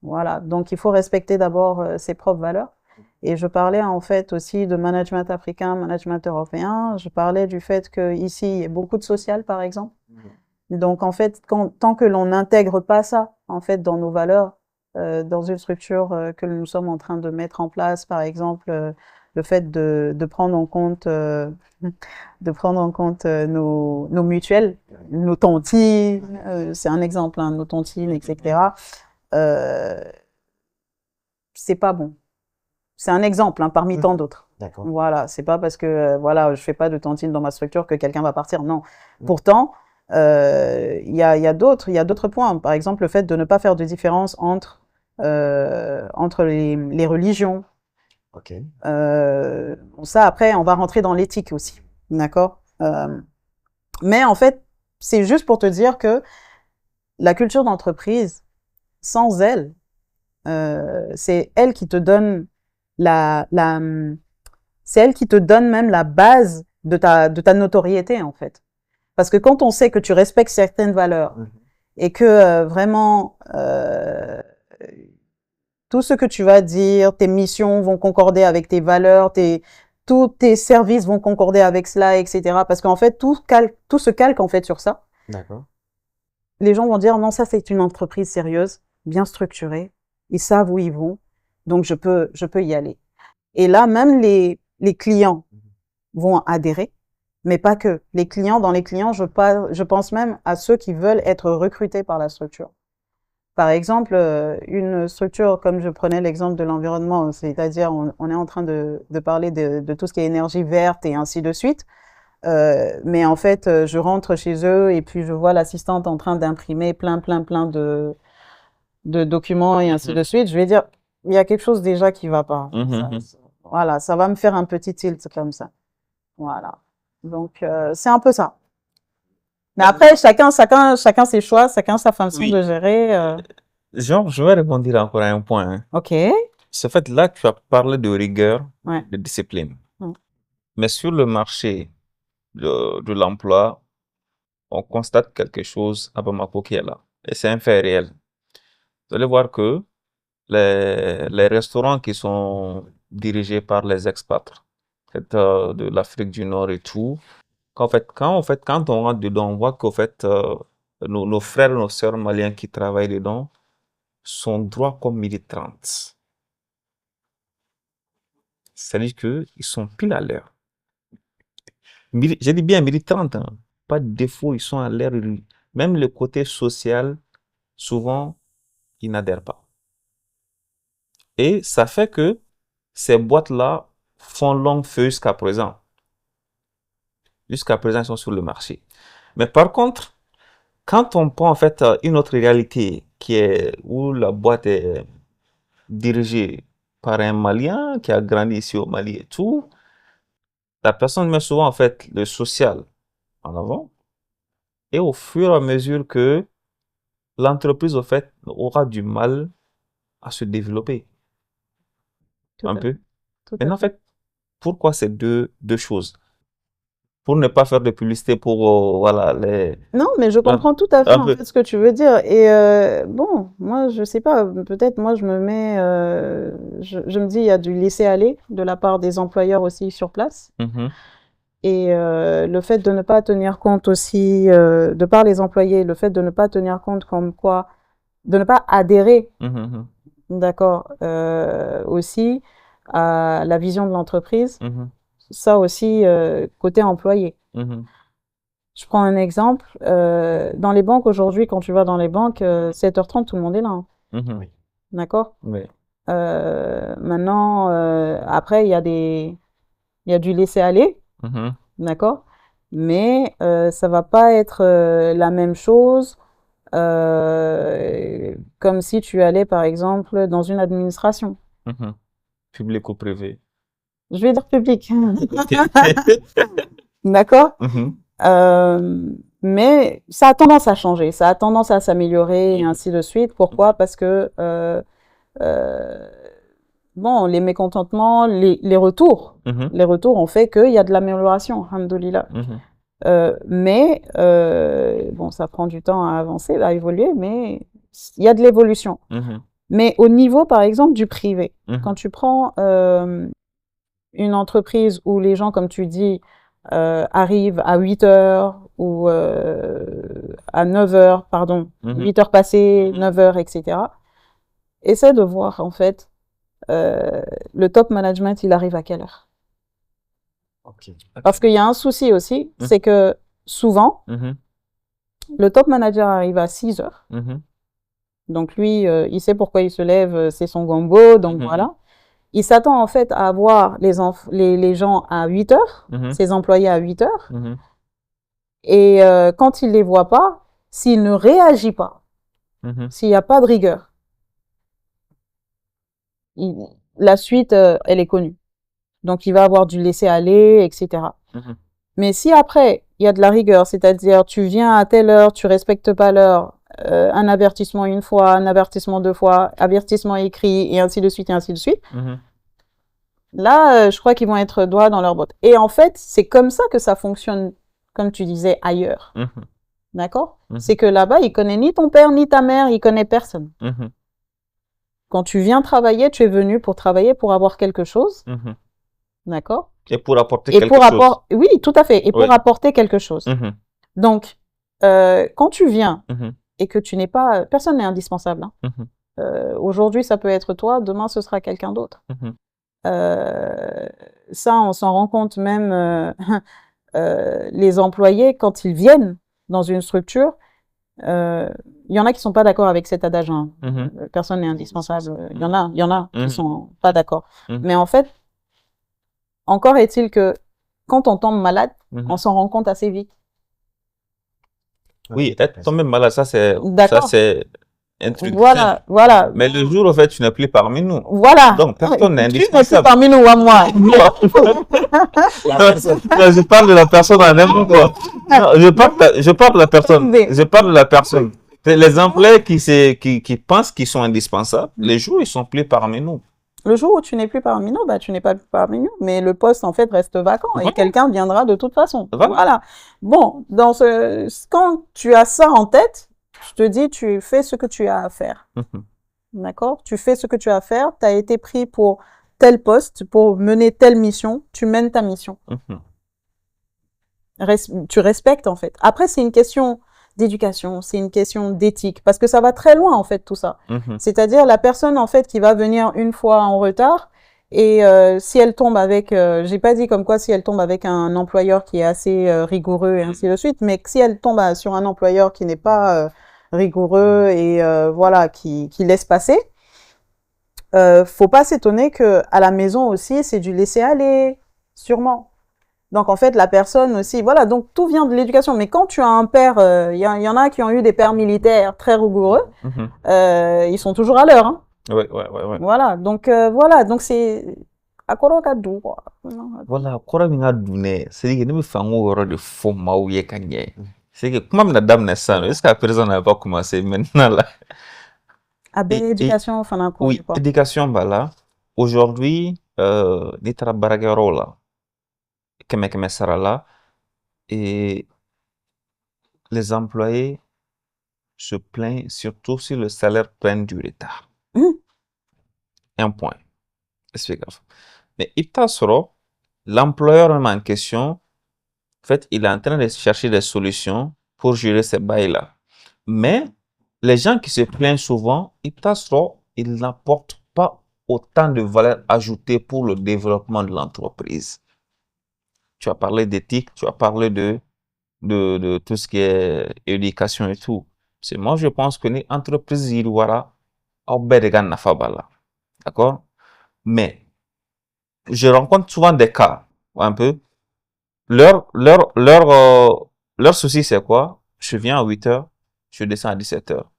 Voilà. Donc, il faut respecter d'abord ses propres valeurs. Et je parlais en fait aussi de management africain, management européen. Je parlais du fait qu'ici, il y a beaucoup de social, par exemple. Donc, en fait, tant que l'on n'intègre pas ça, en fait, dans nos valeurs, dans une structure que nous sommes en train de mettre en place, par exemple, le fait de prendre en compte nos mutuelles, nos tontines, c'est un exemple, hein, nos tontines, etc. C'est pas bon. C'est un exemple, hein, parmi tant d'autres. Voilà, c'est pas parce que voilà, je fais pas de tontine dans ma structure que quelqu'un va partir. Non. Pourtant, il y a d'autres points. Par exemple, le fait de ne pas faire de différence entre les religions. Ça, après, on va rentrer dans l'éthique aussi. D'accord? Mais en fait, c'est juste pour te dire que la culture d'entreprise, sans elle, c'est elle qui te donne c'est elle qui te donne même la base de ta notoriété, en fait. Parce que quand on sait que tu respectes certaines valeurs et que vraiment tout ce que tu vas dire, tes missions vont concorder avec tes valeurs, tous tes services vont concorder avec cela, etc. Parce qu'en fait, tout se calque en fait sur ça. D'accord. Les gens vont dire non, ça c'est une entreprise sérieuse, bien structurée, ils savent où ils vont, donc je peux y aller. Et là, même les clients vont adhérer, mais pas que. Dans les clients, je pense même à ceux qui veulent être recrutés par la structure. Par exemple, une structure, comme je prenais l'exemple de l'environnement, c'est-à-dire on est en train de parler de tout ce qui est énergie verte et ainsi de suite. Mais en fait, je rentre chez eux et puis je vois l'assistante en train d'imprimer plein de documents et ainsi de suite. Je vais dire, il y a quelque chose déjà qui va pas. Voilà, ça va me faire un petit tilt comme ça. Voilà. Donc, c'est un peu ça. Mais après, chacun ses choix, chacun sa façon de gérer. Genre, je vais rebondir encore à un point. Hein. Ok. Ce fait, là, tu as parlé de rigueur, de discipline. Mais sur le marché de l'emploi, on constate quelque chose à Bamako qui est là. Et c'est un fait réel. Vous allez voir que les restaurants qui sont dirigés par les expats de l'Afrique du Nord et tout, quand on rentre dedans, on voit qu'en fait, nos frères et nos sœurs maliens qui travaillent dedans sont droits comme midi 30. C'est-à-dire qu'ils sont pile à l'heure. J'ai dit bien midi 30, hein. Pas de défaut, ils sont à l'heure. Même le côté social, souvent, ils n'adhèrent pas. Et ça fait que ces boîtes-là font longue feu jusqu'à présent. Jusqu'à présent, ils sont sur le marché. Mais par contre, quand on prend en fait une autre réalité qui est où la boîte est dirigée par un Malien qui a grandi ici au Mali et tout, la personne met souvent en fait le social en avant. Et au fur et à mesure que l'entreprise au fait aura du mal à se développer. Un peu. Mais en fait, pourquoi ces deux choses? Pour ne pas faire de publicité pour voilà les. Non, mais je comprends tout à fait en fait ce que tu veux dire. Et bon, moi je sais pas, peut-être moi je me mets, je me dis il y a du laisser-aller de la part des employeurs aussi sur place. Et le fait de ne pas tenir compte aussi, de par les employés, le fait de ne pas tenir compte comme quoi, de ne pas adhérer, d'accord, aussi à la vision de l'entreprise. Ça aussi, côté employé. Je prends un exemple. Dans les banques aujourd'hui, quand tu vas dans les banques, 7h30, tout le monde est là. Hein. D'accord? Oui. Maintenant, après, il y a du laisser-aller. D'accord? Mais ça va pas être la même chose comme si tu allais, par exemple, dans une administration. Public ou privé? Je vais dire public. D'accord? Mais ça a tendance à changer, ça a tendance à s'améliorer et ainsi de suite. Pourquoi? Parce que bon, les mécontentements, les retours ont fait qu'il y a de l'amélioration, alhamdoulilah. Mais bon, ça prend du temps à avancer, à évoluer, mais il y a de l'évolution. Mais au niveau, par exemple, du privé, quand tu prends une entreprise où les gens, comme tu dis, arrivent à 8h ou à 9h, pardon, 8h passées, 9h, etc. essaie de voir, en fait, le top management, il arrive à quelle heure? Ok. Parce qu'il y a un souci aussi, c'est que souvent, le top manager arrive à 6 heures. Donc lui, il sait pourquoi il se lève, c'est son gombo, donc voilà. Il s'attend en fait à avoir les gens à 8 heures, ses employés à 8 heures. Et quand il les voit pas, s'il ne réagit pas, s'il n'y a pas de rigueur, la suite, elle est connue. Donc il va avoir du laisser-aller, etc. Mais si après, il y a de la rigueur, c'est-à-dire tu viens à telle heure, tu respectes pas l'heure, un avertissement une fois, un avertissement 2 fois, avertissement écrit, et ainsi de suite, et ainsi de suite. Là, je crois qu'ils vont être droits dans leur botte. Et en fait, c'est comme ça que ça fonctionne, comme tu disais, ailleurs. D'accord? C'est que là-bas, il connaît ni ton père, ni ta mère, il connaît personne. Quand tu viens travailler, tu es venu pour travailler, pour avoir quelque chose. D'accord? Et pour apporter quelque chose. Oui, tout à fait. Et pour apporter quelque chose. Donc, quand tu viens et que tu n'es pas... Personne n'est indispensable. Aujourd'hui, ça peut être toi. Demain, ce sera quelqu'un d'autre. Ça, on s'en rend compte même les employés, quand ils viennent dans une structure, il y en a qui sont pas d'accord avec cet adage. Personne n'est indispensable. Il y en a qui sont pas d'accord. Mais en fait, encore est-il que quand on tombe malade, on s'en rend compte assez vite. Oui, être tombé malade, ça c'est un truc. Voilà, voilà. Mais le jour, en fait, tu n'es plus parmi nous. Voilà. Donc, personne n'est Tu n'es indispensable. plus parmi nous, à moi. Je parle de la personne en n'importe quoi. Non, je parle de la personne. Je parle de la personne. Les employés qui pensent qu'ils sont indispensables, les jours, ils sont plus parmi nous. Le jour où tu n'es plus parmi nous, bah, tu n'es pas plus parmi nous. Mais le poste, en fait, reste vacant et quelqu'un viendra de toute façon. Voilà. Bon, quand tu as ça en tête, je te dis, tu fais ce que tu as à faire. D'accord? Tu fais ce que tu as à faire. Tu as été pris pour tel poste, pour mener telle mission. Tu mènes ta mission. Tu respectes, en fait. Après, c'est une question d'éducation, c'est une question d'éthique, parce que ça va très loin, en fait, tout ça. C'est-à-dire la personne, en fait, qui va venir une fois en retard, et si elle tombe avec, j'ai pas dit comme quoi si elle tombe avec un employeur qui est assez rigoureux et ainsi de suite, mais si elle tombe sur un employeur qui n'est pas rigoureux et voilà, qui laisse passer, faut pas s'étonner que à la maison aussi, c'est du laisser aller, sûrement. Donc, en fait, la personne aussi, voilà, donc tout vient de l'éducation. Mais quand tu as un père, y en a qui ont eu des pères militaires très rigoureux, ils sont toujours à l'heure. Hein. Ouais. Voilà, donc c'est... Voilà, kora minga dune, c'est que nous faisons au de faux maouye kanye. C'est que comment la dame n'est ça, est-ce que la personne n'a pas commencé maintenant là? Ah ben, éducation, enfin, oui, éducation, bah aujourd'hui, l'itra baragero là. Keme Sarala, et les employés se plaignent surtout si le salaire prend du retard. Un point. Explication. Mais Iptasoro, l'employeur même en question, en fait, il est en train de chercher des solutions pour gérer ces bails-là. Mais les gens qui se plaignent souvent, Iptasoro, il n'apporte pas autant de valeur ajoutée pour le développement de l'entreprise. Tu as parlé d'éthique, tu as parlé de tout ce qui est éducation et tout. C'est moi, je pense que les entreprises, il y aura d'accord? Mais je rencontre souvent des cas, un peu. Leur souci, c'est quoi? Je viens à 8 heures, je descends à 17 heures.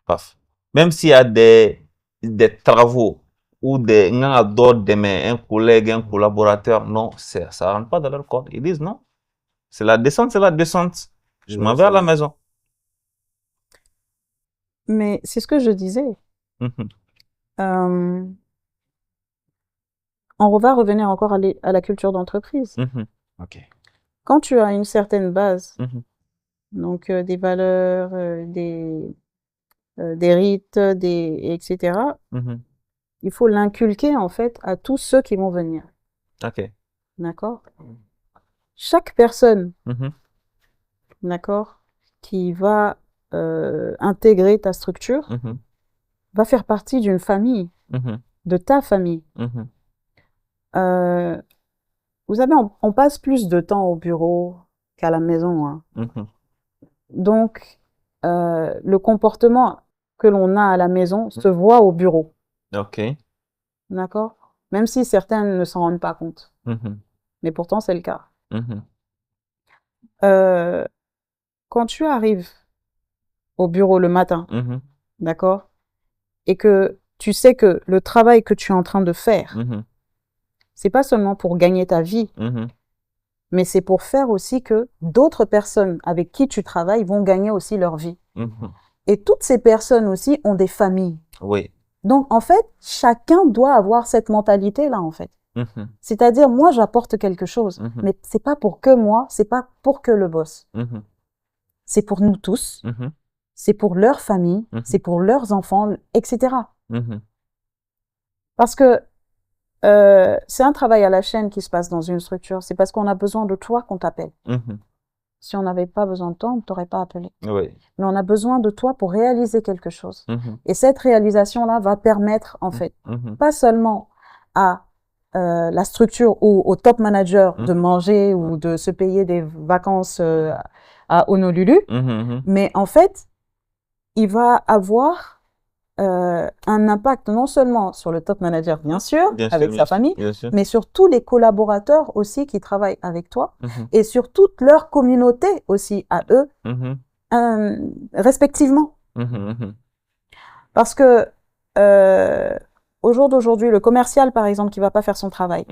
Paf. Même s'il y a des travaux ou un collègue, un collaborateur, non, ça rentre pas dans leur code. Ils disent non. C'est la descente, c'est la descente. Je m'en vais à la maison. Mais c'est ce que je disais. On va revenir encore à la culture d'entreprise. Okay. Quand tu as une certaine base, donc des valeurs, des rites, etc., il faut l'inculquer en fait à tous ceux qui vont venir. Ok. D'accord? Chaque personne, d'accord, qui va intégrer ta structure, va faire partie d'une famille, de ta famille. Vous savez, on passe plus de temps au bureau qu'à la maison. Hein. Donc, le comportement que l'on a à la maison se voit au bureau. Ok. D'accord? Même si certains ne s'en rendent pas compte. Mais pourtant, c'est le cas. Quand tu arrives au bureau le matin, d'accord? Et que tu sais que le travail que tu es en train de faire, c'est pas seulement pour gagner ta vie, mais c'est pour faire aussi que d'autres personnes avec qui tu travailles vont gagner aussi leur vie. Et toutes ces personnes aussi ont des familles. Oui. Donc, en fait, chacun doit avoir cette mentalité-là, en fait. C'est-à-dire, moi, j'apporte quelque chose, mais c'est pas pour que moi, c'est pas pour que le boss. C'est pour nous tous, c'est pour leur famille, c'est pour leurs enfants, etc. Parce que c'est un travail à la chaîne qui se passe dans une structure. C'est parce qu'on a besoin de toi qu'on t'appelle. Si on n'avait pas besoin de toi, on ne t'aurait pas appelé. Oui. Mais on a besoin de toi pour réaliser quelque chose. Et cette réalisation-là va permettre, en fait, pas seulement à la structure ou au top manager de manger ou de se payer des vacances à Honolulu, mais en fait, il va avoir un impact non seulement sur le top manager, bien sûr, avec sa famille, mais sur tous les collaborateurs aussi qui travaillent avec toi et sur toute leur communauté aussi à eux, respectivement. Parce que au jour d'aujourd'hui, le commercial, par exemple, qui va pas faire son travail,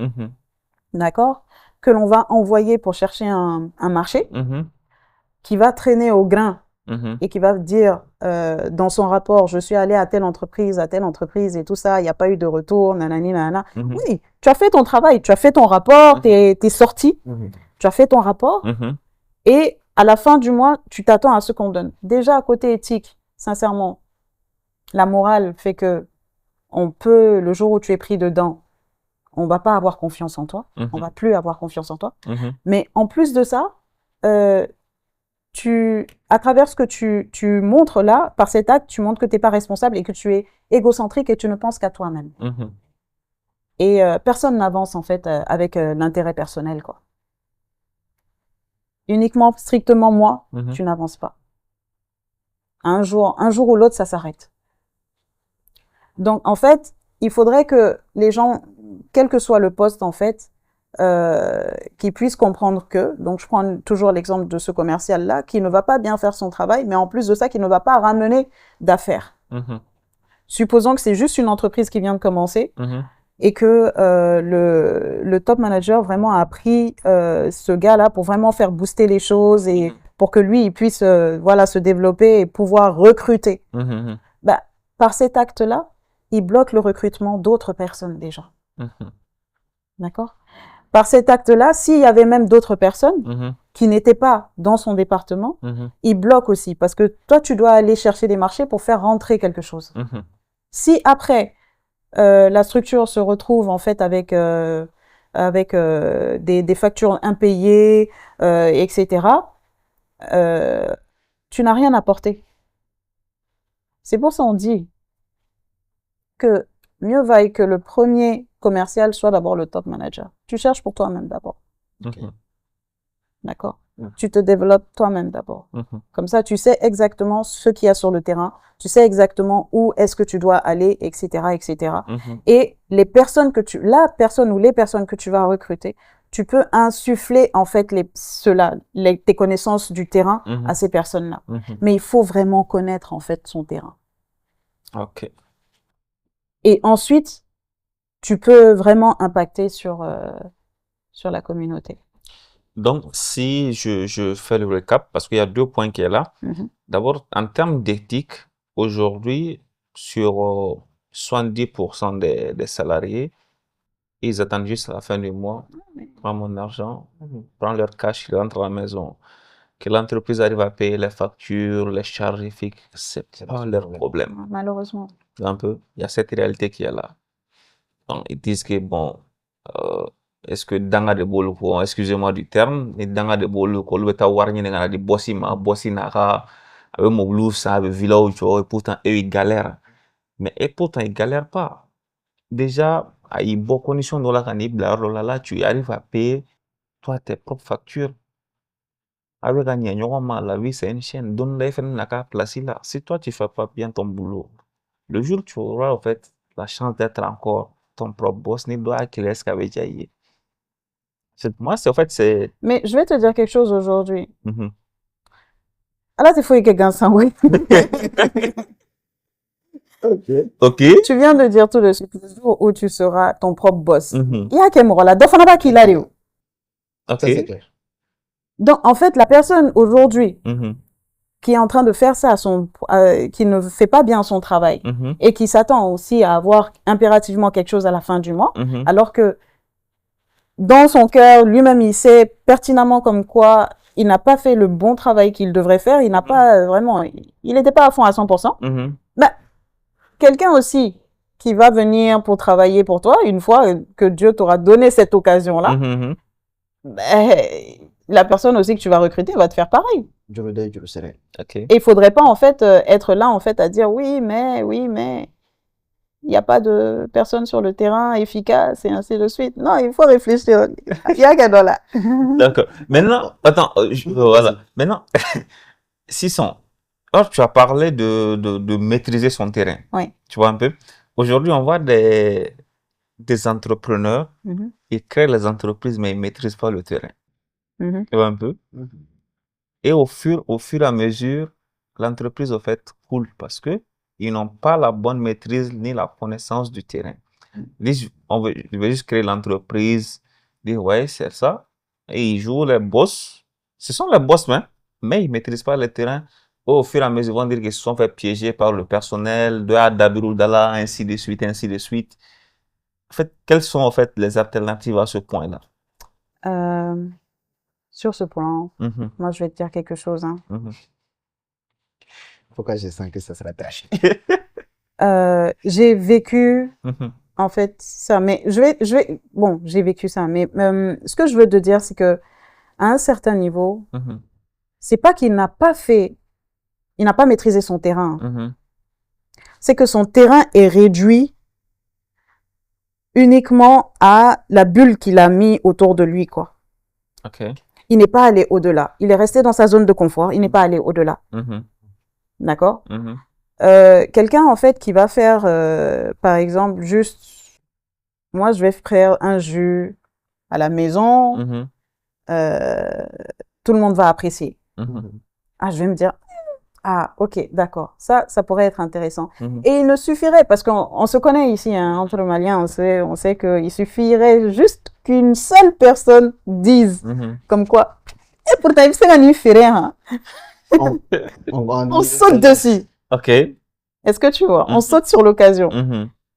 d'accord, que l'on va envoyer pour chercher un marché, qui va traîner au grain et qui va dire dans son rapport, je suis allé à telle entreprise et tout ça, il n'y a pas eu de retour, nanani, nanana. Oui, tu as fait ton travail, tu as fait ton rapport, t'es sorti, tu as fait ton rapport et à la fin du mois, tu t'attends à ce qu'on donne. Déjà, à côté éthique, sincèrement, la morale fait que on peut, le jour où tu es pris dedans, on va pas avoir confiance en toi, on va plus avoir confiance en toi. Mais en plus de ça, à travers ce que tu montres là, par cet acte, tu montres que tu n'es pas responsable et que tu es égocentrique et tu ne penses qu'à toi-même. Et personne n'avance en fait avec l'intérêt personnel, quoi. Uniquement, strictement moi, tu n'avances pas. Un jour ou l'autre, ça s'arrête. Donc, en fait, il faudrait que les gens, quel que soit le poste, en fait, qui puissent comprendre que, donc je prends toujours l'exemple de ce commercial-là, qui ne va pas bien faire son travail, mais en plus de ça, qui ne va pas ramener d'affaires. Supposons que c'est juste une entreprise qui vient de commencer et que le top manager vraiment a pris ce gars-là pour vraiment faire booster les choses et pour que lui, il puisse voilà, se développer et pouvoir recruter. Bah, par cet acte-là, il bloque le recrutement d'autres personnes déjà. D'accord ? Par cet acte-là, s'il y avait même d'autres personnes qui n'étaient pas dans son département, il bloque aussi parce que toi, tu dois aller chercher des marchés pour faire rentrer quelque chose. Si après, la structure se retrouve en fait avec des factures impayées, etc., tu n'as rien apporté. C'est pour ça qu'on dit que mieux vaille que le premier commercial soit d'abord le top manager. Tu cherches pour toi-même d'abord. D'accord? Tu te développes toi-même d'abord. Comme ça, tu sais exactement ce qu'il y a sur le terrain. Tu sais exactement où est-ce que tu dois aller, etc., etc. Et les personnes la personne ou les personnes que tu vas recruter, tu peux insuffler, en fait, tes connaissances du terrain à ces personnes-là. Mais il faut vraiment connaître, en fait, son terrain. Ok. Et ensuite, tu peux vraiment impacter sur la communauté. Donc, si je fais le récap, parce qu'il y a 2 points qui est là. D'abord, en termes d'éthique, aujourd'hui, sur 70% des salariés, ils attendent juste à la fin du mois, prends mon argent, prends leur cash, ils rentrent à la maison. Que l'entreprise arrive à payer les factures, les charges fixes, c'est pas leur problème. Malheureusement. Un peu, il y a cette réalité qui est là. Donc, ils disent que bon, est-ce que danga de bolu ko, excusez-moi du terme, mais danga de bolu ko le ta warni nga di bossi naka avec mon blue ça avec village et pourtant eux ils galèrent. Mais et pourtant, il galère pas. Déjà, il y a beaucoup de conditions dans la tu arrives à payer, toi, tes propres factures. Avec la vie, c'est une chaîne. Donne les place là. Si toi, tu fais pas bien ton boulot, le jour où tu auras, en fait, la chance d'être encore ton propre boss, ni doit qu'il reste qu'avec moi, c'est, en fait, c'est... Mais je vais te dire quelque chose aujourd'hui. Là, il faut que quelqu'un s'en oui. Ok. Tu viens de dire tout de suite, le jour où tu seras ton propre boss. Il y a quel mot là? Donc, on n'a pas qu'il a Ok. Ça, c'est clair. Donc, en fait, la personne aujourd'hui qui est en train de faire ça, qui ne fait pas bien son travail et qui s'attend aussi à avoir impérativement quelque chose à la fin du mois, alors que dans son cœur, lui-même, il sait pertinemment comme quoi il n'a pas fait le bon travail qu'il devrait faire, il n'a pas vraiment, il n'était pas à fond à 100%. Ben, quelqu'un aussi qui va venir pour travailler pour toi, une fois que Dieu t'aura donné cette occasion-là, ben, la personne aussi que tu vas recruter va te faire pareil. Je le dis, je le serai. Okay. Et il faudrait pas en fait être là en fait à dire oui mais il n'y a pas de personne sur le terrain efficace et ainsi de suite. Non, il faut réfléchir. Il y a qu'un là. D'accord. Maintenant, attends, voilà. Maintenant, 600. Alors, tu as parlé de maîtriser son terrain. Oui. Tu vois un peu. Aujourd'hui, on voit des entrepreneurs, ils créent les entreprises, mais ils ne maîtrisent pas le terrain. Tu vois un peu. Et au fur et à mesure, l'entreprise, au fait, coule parce que ils n'ont pas la bonne maîtrise ni la connaissance du terrain. Je vais juste créer l'entreprise, dire ouais, c'est ça. Et ils jouent les boss. Ce sont les boss, mais ils ne maîtrisent pas le terrain. Au fur et à mesure, ils vont dire qu'ils se sont fait piéger par le personnel, de Dabiroudala, ainsi de suite, ainsi de suite. En fait, quelles sont en fait les alternatives à ce point-là? Sur ce point, moi je vais te dire quelque chose. Pourquoi je sens que ça sera tâché? J'ai vécu en fait ça, mais j'ai vécu ça, mais ce que je veux te dire, c'est que à un certain niveau, c'est pas qu'il n'a pas maîtrisé son terrain. C'est que son terrain est réduit uniquement à la bulle qu'il a mis autour de lui, quoi. Okay. Il n'est pas allé au-delà. Il est resté dans sa zone de confort. Il n'est pas allé au-delà. D'accord? Quelqu'un, en fait, qui va faire, par exemple, juste, moi, je vais faire un jus à la maison. Tout le monde va apprécier. Ah, je vais me dire, ah, ok, d'accord. Ça pourrait être intéressant. Et il ne suffirait, parce qu'on se connaît ici, hein, entre Maliens, on sait qu'il suffirait juste qu'une seule personne dise, comme quoi, et pourtant, c'est un différent. On saute dessus. Ok. Est-ce que tu vois? On saute sur l'occasion.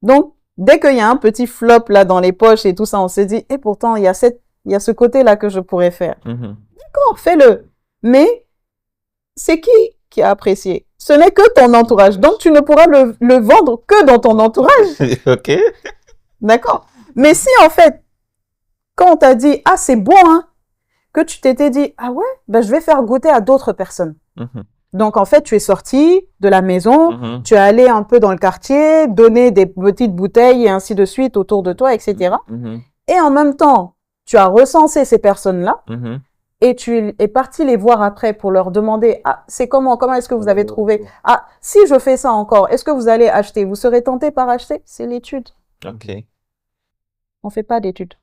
Donc, dès qu'il y a un petit flop là dans les poches et tout ça, on se dit, et pourtant, il y a ce côté-là que je pourrais faire. D'accord, fais-le. Mais, c'est qui a apprécié? Ce n'est que ton entourage. Donc, tu ne pourras le vendre que dans ton entourage. Ok. D'accord. Mais si, en fait, quand on t'a dit, ah, c'est bon, hein, que tu t'étais dit, ah ouais, ben, je vais faire goûter à d'autres personnes. Donc, en fait, tu es sorti de la maison, tu es allé un peu dans le quartier, donner des petites bouteilles et ainsi de suite autour de toi, etc. Et en même temps, tu as recensé ces personnes-là et tu es parti les voir après pour leur demander, ah, c'est comment est-ce que vous avez trouvé? Ah, si je fais ça encore, est-ce que vous allez acheter? Vous serez tenté par acheter? C'est l'étude. Ok. On fait pas d'études.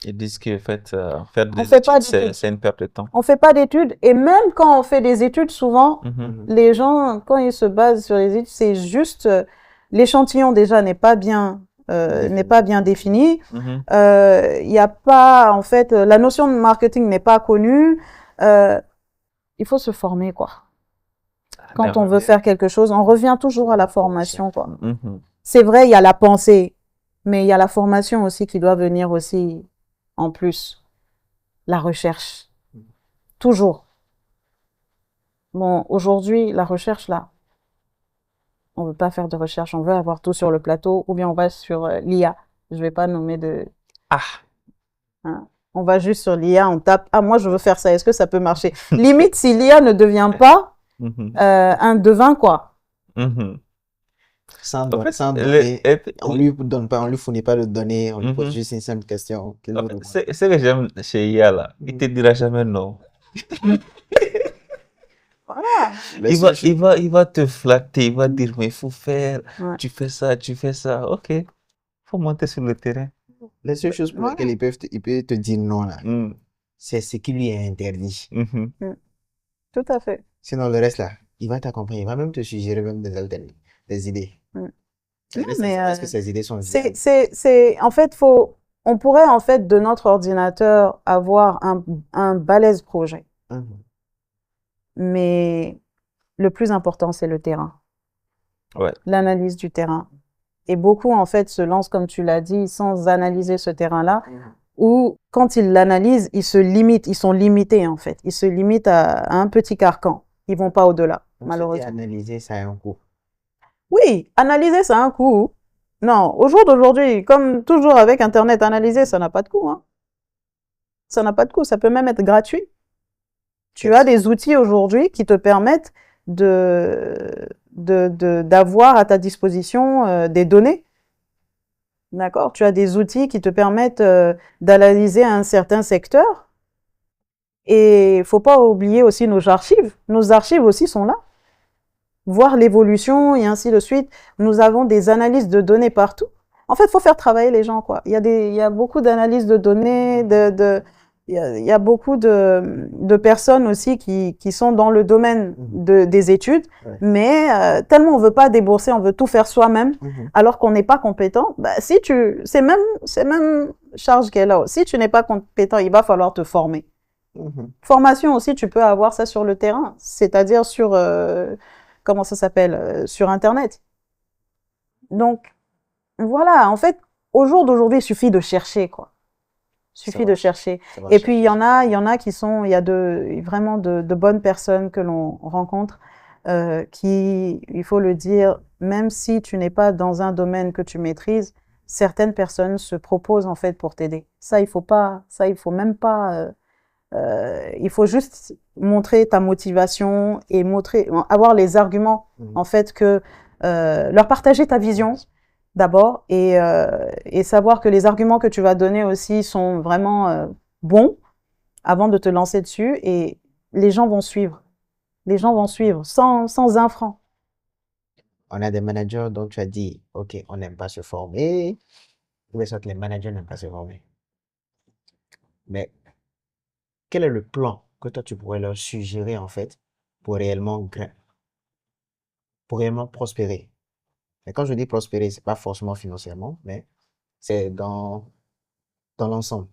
Ils disent que faire des études, c'est une perte de temps. On fait pas d'études. Et même quand on fait des études, souvent, les gens, quand ils se basent sur les études, c'est juste l'échantillon déjà n'est pas bien défini. Il y a pas, en fait, la notion de marketing n'est pas connue. Il faut se former, quoi. Quand on veut faire quelque chose, on revient toujours à la formation, quoi. C'est vrai, il y a la pensée, mais il y a la formation aussi qui doit venir aussi en plus. La recherche. Toujours. Bon, aujourd'hui, la recherche, là, on veut pas faire de recherche, on veut avoir tout sur le plateau, ou bien on va sur l'IA. Je vais pas nommer de... Hein? On va juste sur l'IA, on tape, ah, moi, je veux faire ça, est-ce que ça peut marcher? Limite, si l'IA ne devient pas un devin, quoi. Sans, En fait, sans le, donner, on lui donne pas, on lui fournit pas de données, on lui pose juste une simple question qu'il nous répond. ce que j'aime chez IA là, il te dira jamais non. Voilà. Il va te flatter, il va dire, mais il faut faire, Ouais. tu fais ça, ok, faut monter sur le terrain. Les seules choses pour lesquelles il peut te dire non là, Mm. c'est ce qui lui est interdit. Mhm. Tout à fait. Sinon, le reste là, il va t'accompagner, il va même te suggérer même des alternatives, des idées. Non, Est-ce que ces idées sont viables? en fait, on pourrait, en fait, de notre ordinateur, avoir un balèze projet. Mhm. Mais le plus important, c'est le terrain. Ouais. L'analyse du terrain. Et beaucoup, en fait, se lancent, comme tu l'as dit, sans analyser ce terrain-là, ou quand ils l'analysent, ils se limitent, ils sont limités, en fait. Ils se limitent à un petit carcan. Ils vont pas au-delà, malheureusement. Analyser, ça a un coût. Oui, analyser, ça a un coût. Non, au jour d'aujourd'hui, comme toujours avec Internet, analyser, ça n'a pas de coût, hein. Ça n'a pas de coût, ça peut même être gratuit. Tu as des outils aujourd'hui qui te permettent d'avoir à ta disposition des données. D'accord? Tu as des outils qui te permettent d'analyser un certain secteur. Et il faut pas oublier aussi nos archives. Nos archives aussi sont là. Voir l'évolution et ainsi de suite. Nous avons des analyses de données partout. En fait, il faut faire travailler les gens, quoi. Il y a beaucoup d'analyses de données, il y a beaucoup de personnes aussi qui sont dans le domaine des études, mais tellement on veut pas débourser, on veut tout faire soi-même, alors qu'on n'est pas compétent. Bah, c'est même charge qu'elle a. Si tu n'es pas compétent, il va falloir te former. Formation aussi, tu peux avoir ça sur le terrain, c'est-à-dire sur comment ça s'appelle, sur Internet. Donc, voilà, en fait, au jour d'aujourd'hui, il suffit de chercher, quoi. Il suffit de chercher. Et puis, il y en a qui sont, il y a vraiment de bonnes personnes que l'on rencontre, il faut le dire, même si tu n'es pas dans un domaine que tu maîtrises, certaines personnes se proposent, en fait, pour t'aider. Ça, il faut même pas, il faut juste montrer ta motivation et avoir les arguments, en fait, leur partager ta vision d'abord et savoir que les arguments que tu vas donner aussi sont vraiment bons avant de te lancer dessus et les gens vont suivre. Les gens vont suivre sans un franc. On a des managers dont tu as dit, OK, on n'aime pas se former, ou soit que les managers n'aiment pas se former. Mais quel est le plan que toi tu pourrais leur suggérer en fait pour réellement prospérer? Et quand je dis prospérer, c'est pas forcément financièrement, mais c'est dans l'ensemble,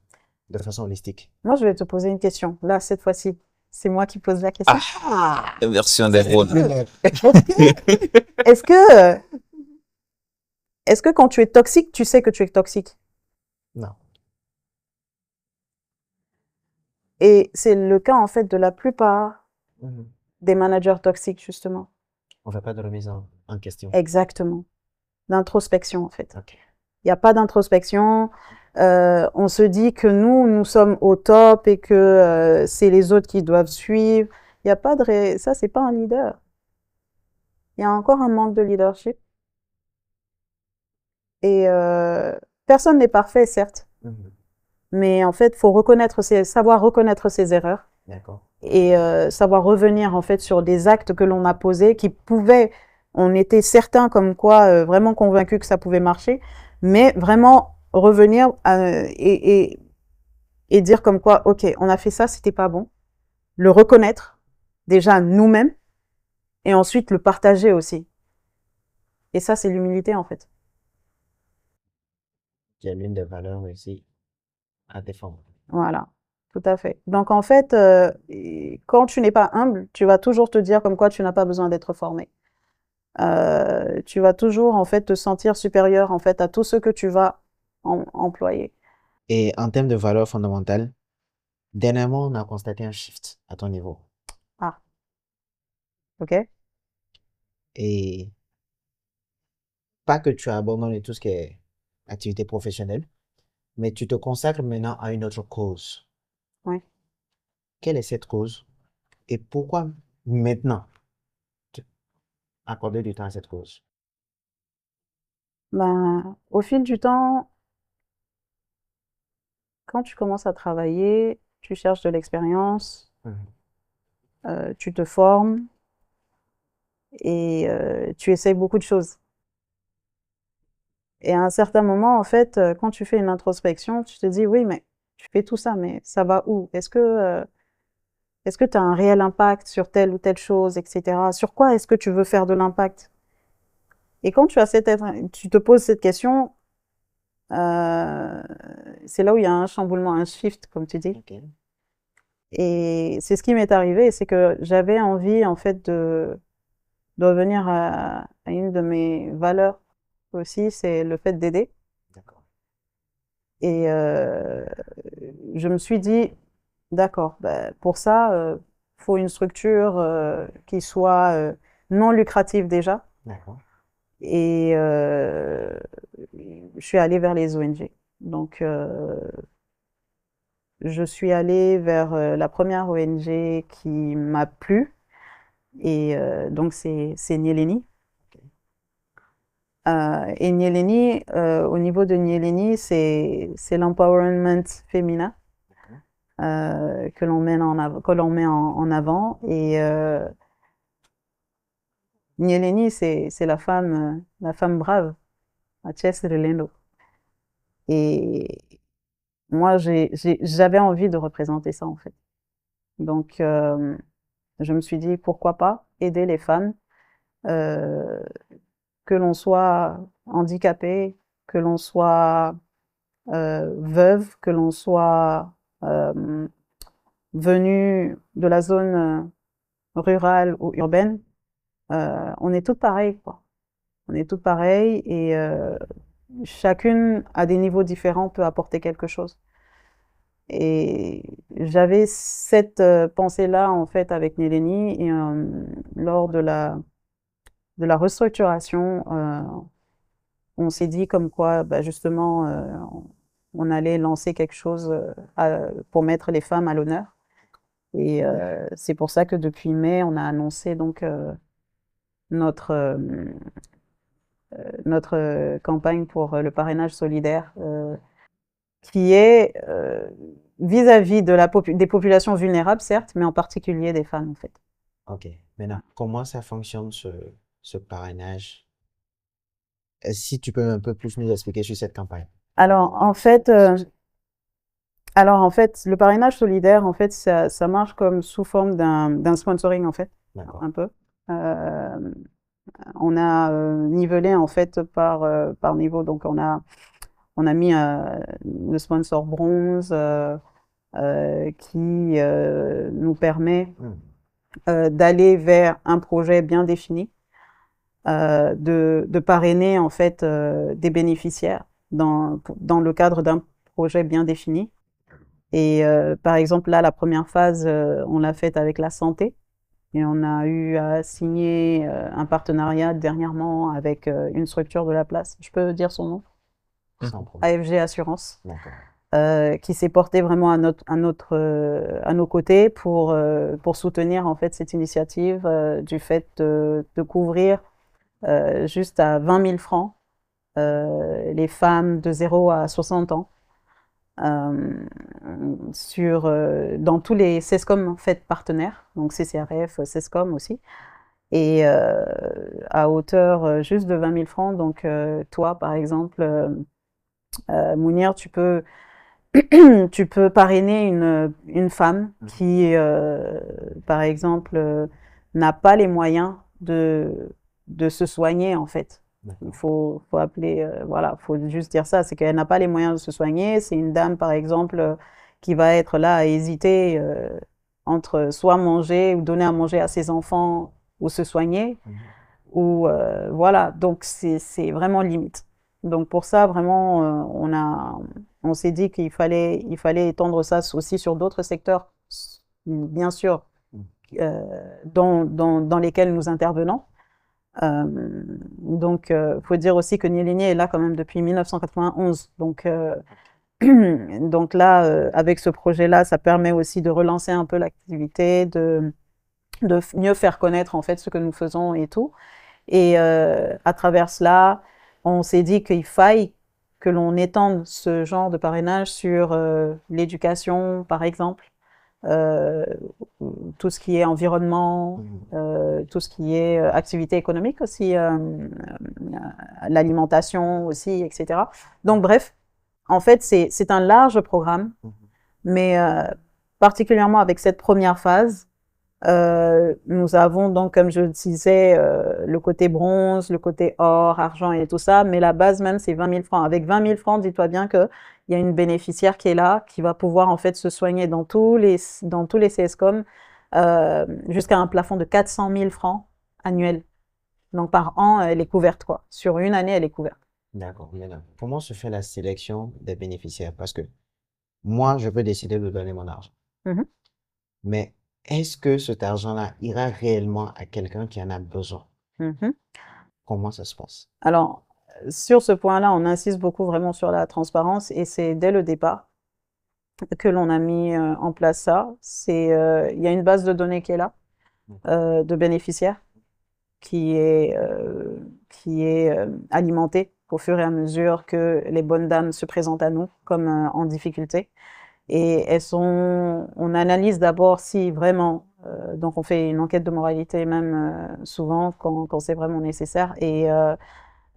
de façon holistique. Moi, je vais te poser une question. Là, cette fois-ci, c'est moi qui pose la question. Inversion des rôles. Est-ce que quand tu es toxique, tu sais que tu es toxique? Non. Et c'est le cas, en fait, de la plupart des managers toxiques, justement. On ne fait pas de remise en question. Exactement. D'introspection, en fait. Okay. Il n'y a pas d'introspection. On se dit que nous sommes au top et que c'est les autres qui doivent suivre. Il y a pas de... Ça, c'est pas un leader. Il y a encore un manque de leadership. Et personne n'est parfait, certes. Mais en fait, faut savoir reconnaître ses erreurs. D'accord. Et savoir revenir en fait sur des actes que l'on a posés on était certains comme quoi vraiment convaincus que ça pouvait marcher, mais vraiment revenir et dire comme quoi, ok, on a fait ça, c'était pas bon, le reconnaître déjà nous-mêmes et ensuite le partager aussi. Et ça, c'est l'humilité en fait. Qui est l'une des valeurs aussi à défendre. Voilà. Tout à fait. Donc en fait, quand tu n'es pas humble, tu vas toujours te dire comme quoi tu n'as pas besoin d'être formé. Tu vas toujours en fait te sentir supérieur en fait à tout ce que tu vas employer. Et en termes de valeurs fondamentales, dernièrement, on a constaté un shift à ton niveau. Ah. Ok. Et pas que tu as abandonné tout ce qui est activité professionnelle, mais tu te consacres maintenant à une autre cause. Oui. Quelle est cette cause? Et pourquoi maintenant accorder du temps à cette cause? Ben, au fil du temps, quand tu commences à travailler, tu cherches de l'expérience, tu te formes et tu essayes beaucoup de choses. Et à un certain moment, en fait, quand tu fais une introspection, tu te dis, oui, mais tu fais tout ça, mais ça va où? Est-ce que tu as un réel impact sur telle ou telle chose, etc. Sur quoi est-ce que tu veux faire de l'impact? Et quand tu te poses cette question, c'est là où il y a un chamboulement, un shift, comme tu dis. Ok. Et c'est ce qui m'est arrivé, c'est que j'avais envie, en fait, de revenir à une de mes valeurs aussi, c'est le fait d'aider. D'accord. Et je me suis dit, d'accord, ben, pour ça, faut une structure qui soit non lucrative déjà. D'accord. Et je suis allée vers les ONG. Donc, je suis allée vers la première ONG qui m'a plu. Et donc, c'est Nyeleni. Et Nyeleni, au niveau de Nyeleni, c'est l'empowerment féminin que l'on met en avant. Et Nyeleni, c'est la femme brave, Aches Relendo. Et moi, j'avais envie de représenter ça, en fait. Donc, je me suis dit, pourquoi pas aider les femmes, euh, que l'on soit handicapé, que l'on soit veuve, que l'on soit venu de la zone rurale ou urbaine, on est toutes pareilles, quoi. On est toutes pareilles et chacune, à des niveaux différents, peut apporter quelque chose. Et j'avais cette pensée-là, en fait, avec Nyeleni, et lors de la restructuration, on s'est dit comme quoi, bah, justement, on allait lancer quelque chose pour mettre les femmes à l'honneur. Et c'est pour ça que depuis mai, on a annoncé donc notre campagne pour le parrainage solidaire, qui est vis-à-vis de des populations vulnérables, certes, mais en particulier des femmes, en fait. Ok. Maintenant, comment ça fonctionne ce parrainage? Si tu peux un peu plus nous expliquer sur cette campagne. Alors, en fait, le parrainage solidaire, en fait, ça marche comme sous forme d'un sponsoring, en fait, un peu. On a nivelé, en fait, par niveau. Donc, on a mis le sponsor bronze qui nous permet d'aller vers un projet bien défini, de parrainer, en fait, des bénéficiaires dans le cadre d'un projet bien défini. Et par exemple, là, la première phase, on l'a faite avec la santé. Et on a eu à signer un partenariat dernièrement avec une structure de la place. Je peux dire son nom? AFG Assurance. Qui s'est porté vraiment à nos côtés pour soutenir, en fait, cette initiative du fait de couvrir juste à 20 000 francs les femmes de 0 à 60 ans. Dans tous les CESCOM, en fait, partenaires, donc CCRF, CESCOM aussi, et à hauteur juste de 20 000 francs. Donc toi, par exemple, Mounir, tu peux parrainer une femme qui, par exemple, n'a pas les moyens de se soigner, en fait. Il faut appeler, voilà, faut juste dire ça, c'est qu'elle n'a pas les moyens de se soigner. C'est une dame, par exemple, qui va être là à hésiter entre soit manger ou donner à manger à ses enfants ou se soigner, ou voilà. Donc c'est vraiment limite. Donc pour ça, vraiment, on s'est dit qu'il fallait étendre ça aussi sur d'autres secteurs, bien sûr, dans lesquels nous intervenons. Donc, faut dire aussi que Nyeleni est là quand même depuis 1991. Donc, donc là, avec ce projet-là, ça permet aussi de relancer un peu l'activité, de mieux faire connaître, en fait, ce que nous faisons et tout. Et à travers cela, on s'est dit qu'il faille que l'on étende ce genre de parrainage sur l'éducation, par exemple, tout ce qui est environnement, tout ce qui est activité économique aussi, l'alimentation aussi, etc. Donc bref, en fait, c'est un large programme, mais particulièrement avec cette première phase, nous avons donc, comme je le disais, le côté bronze, le côté or, argent et tout ça, mais la base même, c'est 20 000 francs. Avec 20 000 francs, dis-toi bien qu'il y a une bénéficiaire qui est là, qui va pouvoir en fait se soigner dans tous les CSCOM jusqu'à un plafond de 400 000 francs annuels. Donc par an, elle est couverte, quoi. Sur une année, elle est couverte. D'accord. Comment se fait la sélection des bénéficiaires? Parce que moi, je peux décider de donner mon argent. Mais est-ce que cet argent-là ira réellement à quelqu'un qui en a besoin? Comment ça se passe? Alors, sur ce point-là, on insiste beaucoup vraiment sur la transparence et c'est dès le départ que l'on a mis en place ça. Il y a une base de données qui est là, de bénéficiaires, qui est alimentée au fur et à mesure que les bonnes dames se présentent à nous comme en difficulté. Et on analyse d'abord si vraiment, donc on fait une enquête de moralité même souvent quand c'est vraiment nécessaire. Et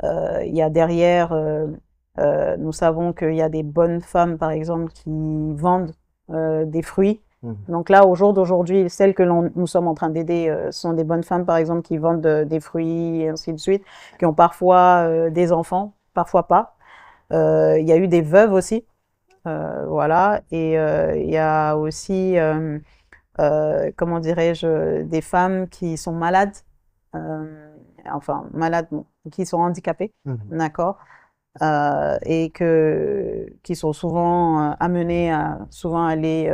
il y a derrière, nous savons qu'il y a des bonnes femmes, par exemple, qui vendent des fruits. Donc là, au jour d'aujourd'hui, celles que nous sommes en train d'aider sont des bonnes femmes, par exemple, qui vendent des fruits et ainsi de suite, qui ont parfois des enfants, parfois pas. Il y a eu des veuves aussi. Voilà, et il y a aussi, comment dirais-je, des femmes qui sont malades, enfin malades, bon, qui sont handicapées, d'accord, et qui sont souvent amenées à souvent aller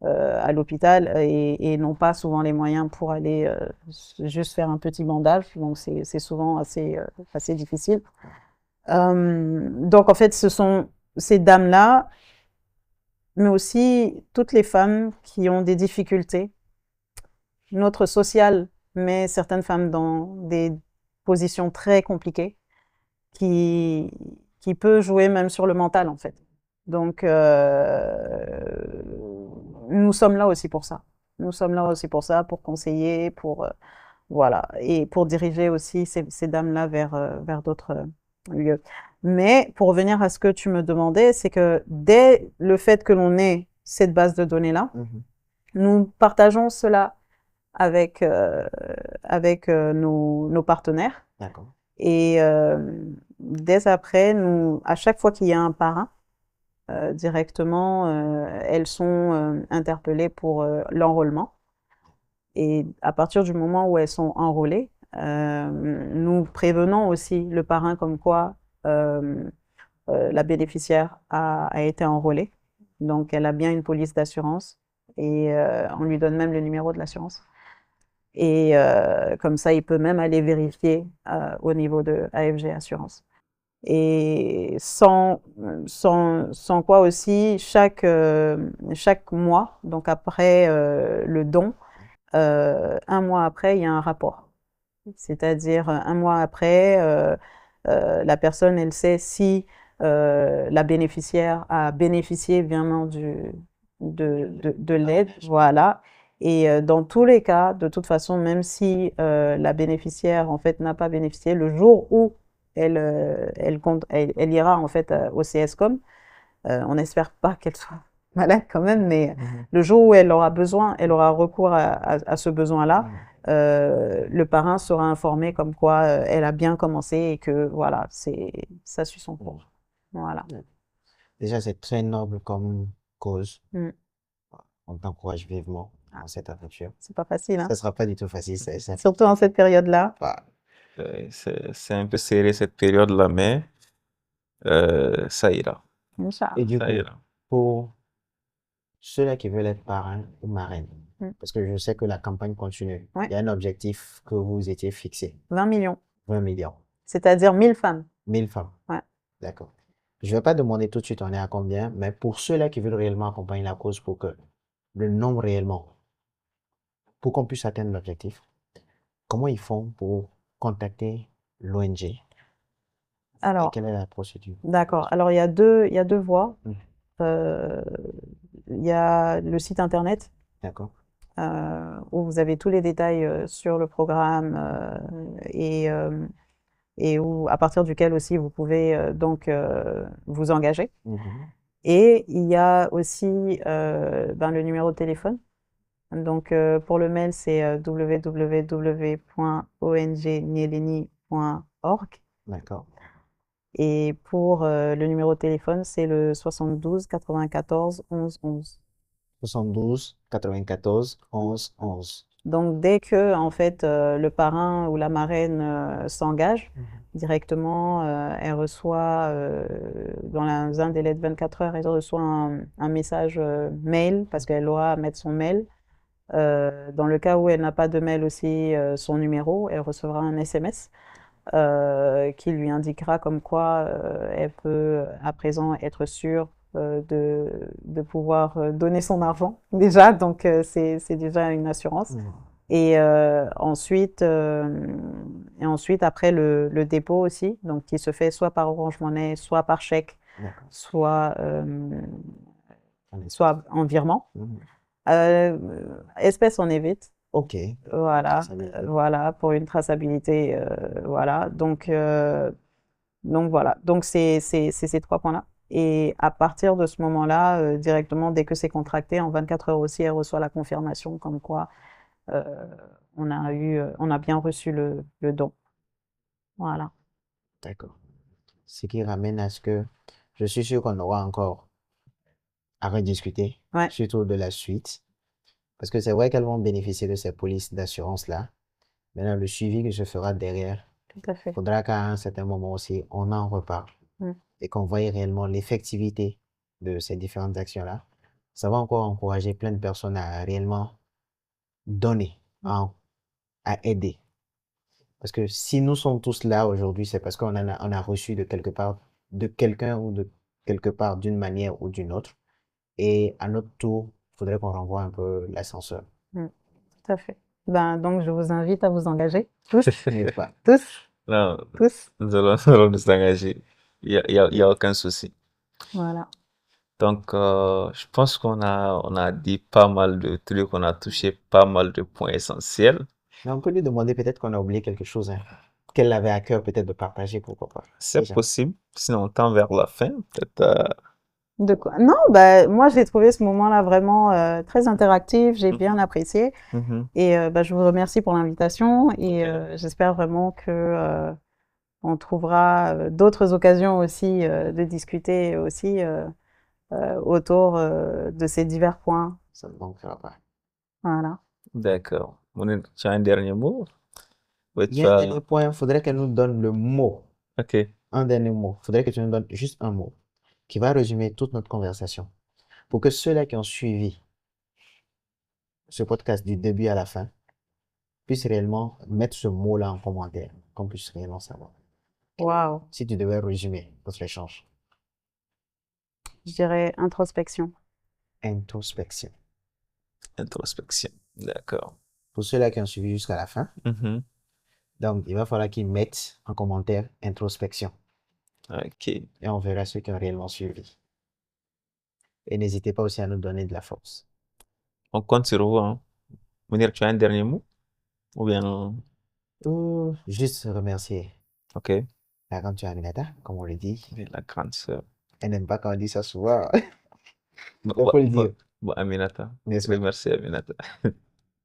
à l'hôpital et n'ont pas souvent les moyens pour aller juste faire un petit bandage, donc c'est souvent assez difficile. Donc en fait, ce sont ces dames-là, mais aussi toutes les femmes qui ont des difficultés. Notre social met certaines femmes dans des positions très compliquées qui peut jouer même sur le mental en fait. Donc nous sommes là aussi pour ça. Nous sommes là aussi pour ça, pour conseiller, pour voilà, et pour diriger aussi ces dames-là vers d'autres lieux. Mais pour revenir à ce que tu me demandais, c'est que dès le fait que l'on ait cette base de données-là, nous partageons cela avec nos partenaires. D'accord. Et dès après, à chaque fois qu'il y a un parrain, directement, elles sont interpellées pour l'enrôlement. Et à partir du moment où elles sont enrôlées, nous prévenons aussi le parrain comme quoi la bénéficiaire a été enrôlée. Donc, elle a bien une police d'assurance et on lui donne même le numéro de l'assurance. Et comme ça, il peut même aller vérifier au niveau de AFG Assurance. Et sans quoi aussi, chaque mois, donc après le don, un mois après, il y a un rapport. C'est-à-dire, un mois après, la personne, elle sait si la bénéficiaire a bénéficié vraiment de l'aide, voilà. Et dans tous les cas, de toute façon, même si la bénéficiaire, en fait, n'a pas bénéficié, le jour où elle ira, en fait, au CSCOM, on n'espère pas qu'elle soit malade quand même, mais le jour où elle aura besoin, elle aura recours à ce besoin-là, le parrain sera informé comme quoi elle a bien commencé et que voilà, ça suit son cours. Voilà. Déjà, c'est très noble comme cause. On t'encourage vivement dans cette aventure. C'est pas facile, hein? Ça sera pas du tout facile. Surtout en cette période-là. C'est un peu serré cette période-là, mais ça ira. Et du coup, pour ceux-là qui veulent être parrains ou marraines, parce que je sais que la campagne continue, il y a un objectif que vous étiez fixé. 20 millions. 20 millions. C'est-à-dire 1000 femmes. 1000 femmes. Ouais. D'accord. Je ne vais pas demander tout de suite on est à combien, mais pour ceux-là qui veulent réellement accompagner la cause pour que le nombre réellement, pour qu'on puisse atteindre l'objectif, comment ils font pour contacter l'ONG? Alors, quelle est la procédure? D'accord. Alors, il y a deux voies. Euh, il y a le site internet D'accord. où vous avez tous les détails sur le programme et où, à partir duquel aussi vous pouvez vous engager. Et il y a aussi le numéro de téléphone. Donc, pour le mail, c'est www.ongnieleni.org. D'accord. Et pour le numéro de téléphone, c'est le 72 94 11 11. 72 94 11 11. Donc, dès que en fait le parrain ou la marraine s'engage directement, elle reçoit dans un délai de 24 heures, elle reçoit un message mail parce qu'elle doit mettre son mail. Dans le cas où elle n'a pas de mail aussi, son numéro, elle recevra un SMS qui lui indiquera comme quoi elle peut à présent être sûre de pouvoir donner son argent déjà, donc c'est déjà une assurance. Et ensuite, après le dépôt aussi, donc qui se fait soit par Orange Money, soit par chèque, soit en virement. Espèces, on évite. Ok. Voilà, voilà, pour une traçabilité, voilà. Donc voilà. Donc c'est ces trois points-là. Et à partir de ce moment-là, directement, dès que c'est contracté, en 24 heures aussi, elle reçoit la confirmation comme quoi on a bien reçu le don. Voilà. D'accord. Ce qui ramène à ce que je suis sûr qu'on aura encore à rediscuter, Ouais, surtout de la suite. Parce que c'est vrai qu'elles vont bénéficier de ces polices d'assurance-là. Maintenant, le suivi que je ferai derrière, tout à fait. il faudra qu'à un certain moment aussi, on en reparle et qu'on voie réellement l'effectivité de ces différentes actions-là. Ça va encore encourager plein de personnes à réellement donner, à aider. Parce que si nous sommes tous là aujourd'hui, c'est parce qu'on on a reçu de quelque part, de quelqu'un ou de quelque part d'une manière ou d'une autre. Et à notre tour, il faudrait qu'on renvoie un peu l'ascenseur. Tout à fait. Donc, je vous invite à vous engager. Tous. N'est-ce pas? Tous. Non, Tous. nous allons nous engager. Il y a aucun souci. Voilà. Donc, je pense on a dit pas mal de trucs, on a touché pas mal de points essentiels. Mais on peut lui demander peut-être qu'on a oublié quelque chose, hein, qu'elle avait à cœur peut-être de partager, pourquoi pas. C'est Déjà. possible. Sinon, on tend vers la fin. Peut-être, De quoi? Non, moi, j'ai trouvé ce moment-là vraiment très interactif. J'ai bien apprécié. Et je vous remercie pour l'invitation. Et j'espère vraiment que on trouvera d'autres occasions aussi de discuter aussi autour de ces divers points. Ça ne manquera pas. Voilà. D'accord. Tu as un dernier mot? Oui, Il y a un dernier point, il faudrait qu'elle nous donne le mot. Ok. Un dernier mot. Il faudrait que tu nous donnes juste un mot qui va résumer toute notre conversation. Pour que ceux-là qui ont suivi ce podcast du début à la fin puissent réellement mettre ce mot-là en commentaire, qu'on puisse réellement savoir. Waouh. Si tu devais résumer notre échange. Je dirais introspection. Introspection. Introspection. D'accord. Pour ceux-là qui ont suivi jusqu'à la fin, donc il va falloir qu'ils mettent en commentaire introspection. Ok. Et on verra ceux qui ont réellement suivi. Et n'hésitez pas aussi à nous donner de la force. On compte sur vous, hein. Mounir, tu as un dernier mot? Ou bien... Juste remercier Ok. la grande sœur Aminata, comme on le dit. La grande sœur. Elle n'aime pas quand on dit ça souvent. Bon, Il faut le dire. Bon, Aminata. N'est-ce pas? Merci, Aminata.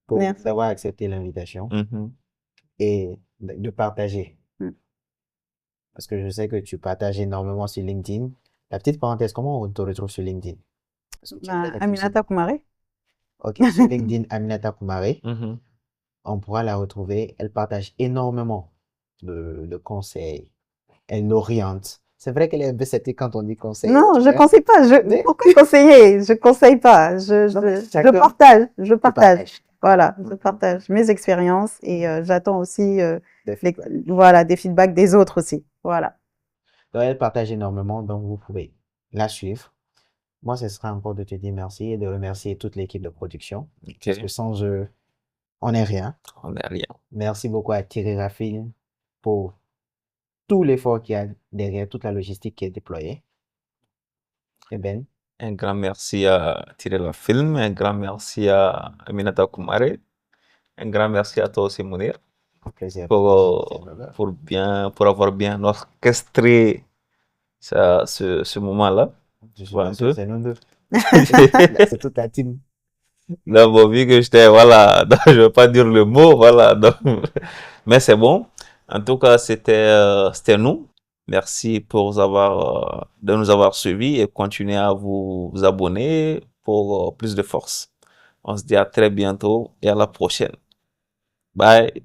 Pour d'avoir accepté l'invitation et de partager. Parce que je sais que tu partages énormément sur LinkedIn. La petite parenthèse, comment on te retrouve sur LinkedIn? Aminata Koumare. Ok, sur LinkedIn, Aminata Koumare. On pourra la retrouver. Elle partage énormément de conseils. Elle oriente. C'est vrai qu'elle est un peu sceptique quand on dit conseil. Non, je ne conseille pas. Pourquoi conseiller? Je ne conseille pas. Je partage. Je partage. Voilà, je partage mes expériences et j'attends aussi des feedbacks des autres aussi. Voilà. Donc, elle partage énormément, donc vous pouvez la suivre. Moi, ce sera encore de te dire merci et de remercier toute l'équipe de production. Parce que sans eux, on n'est rien. On n'est rien. Merci beaucoup à Thierry Raffine pour tout l'effort qu'il y a derrière, toute la logistique qui est déployée. Et Ben? Un grand merci à Tirel Film, un grand merci à Aminata Koumare, un grand merci à toi aussi, Mounir, pour avoir bien orchestré ce moment-là. Je suis pas sûr, c'est nous deux. C'est toute la team. Non, bon, vu que j'étais, voilà, donc, je vais pas dire le mot, voilà, donc, mais c'est bon. En tout cas, c'était nous. Merci de nous avoir suivis et continuez à vous abonner pour plus de force. On se dit à très bientôt et à la prochaine. Bye.